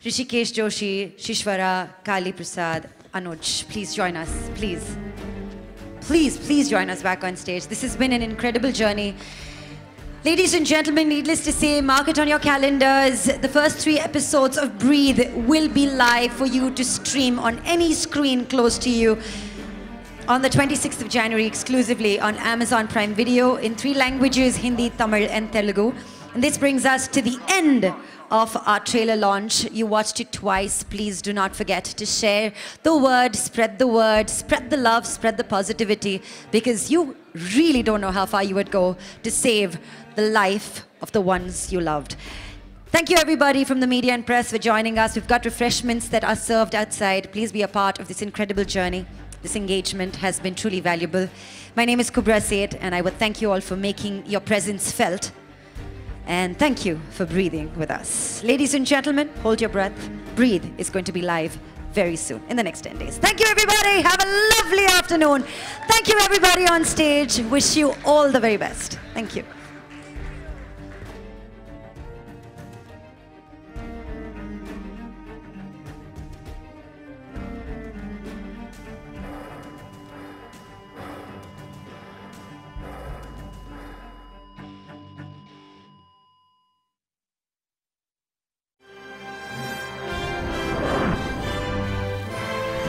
Hrishikesh Joshi, Shishwara, Kali Prasad, Anuj. Please join us, please. Please join us back on stage. This has been an incredible journey. Ladies and gentlemen, needless to say, mark it on your calendars. The first 3 episodes of Breathe will be live for you to stream on any screen close to you on the 26th of January exclusively on Amazon Prime Video in 3 languages, Hindi, Tamil and Telugu. And this brings us to the end of our trailer launch. You watched it twice. Please do not forget to share the word, spread the love, spread the positivity, because you really don't know how far you would go to save the life of the ones you loved. Thank you everybody from the media and press for joining us. We've got refreshments that are served outside. Please be a part of this incredible journey. This engagement has been truly valuable. My name is Kubra Seth, and I would thank you all for making your presence felt. And thank you for breathing with us. Ladies and gentlemen, hold your breath. Breathe is going to be live very soon, in the next 10 days. Thank you, everybody. Have a lovely afternoon. Thank you, everybody on stage. Wish you all the very best. Thank you.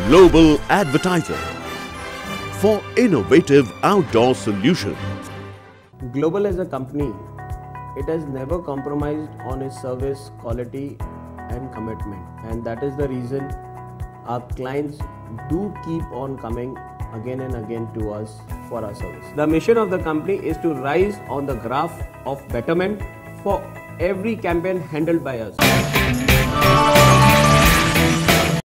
Global Advertiser for innovative outdoor solutions. Global as a company, it has never compromised on its service quality and commitment, and that is the reason our clients do keep on coming again and again to us for our service. The mission of the company is to rise on the graph of betterment for every campaign handled by us.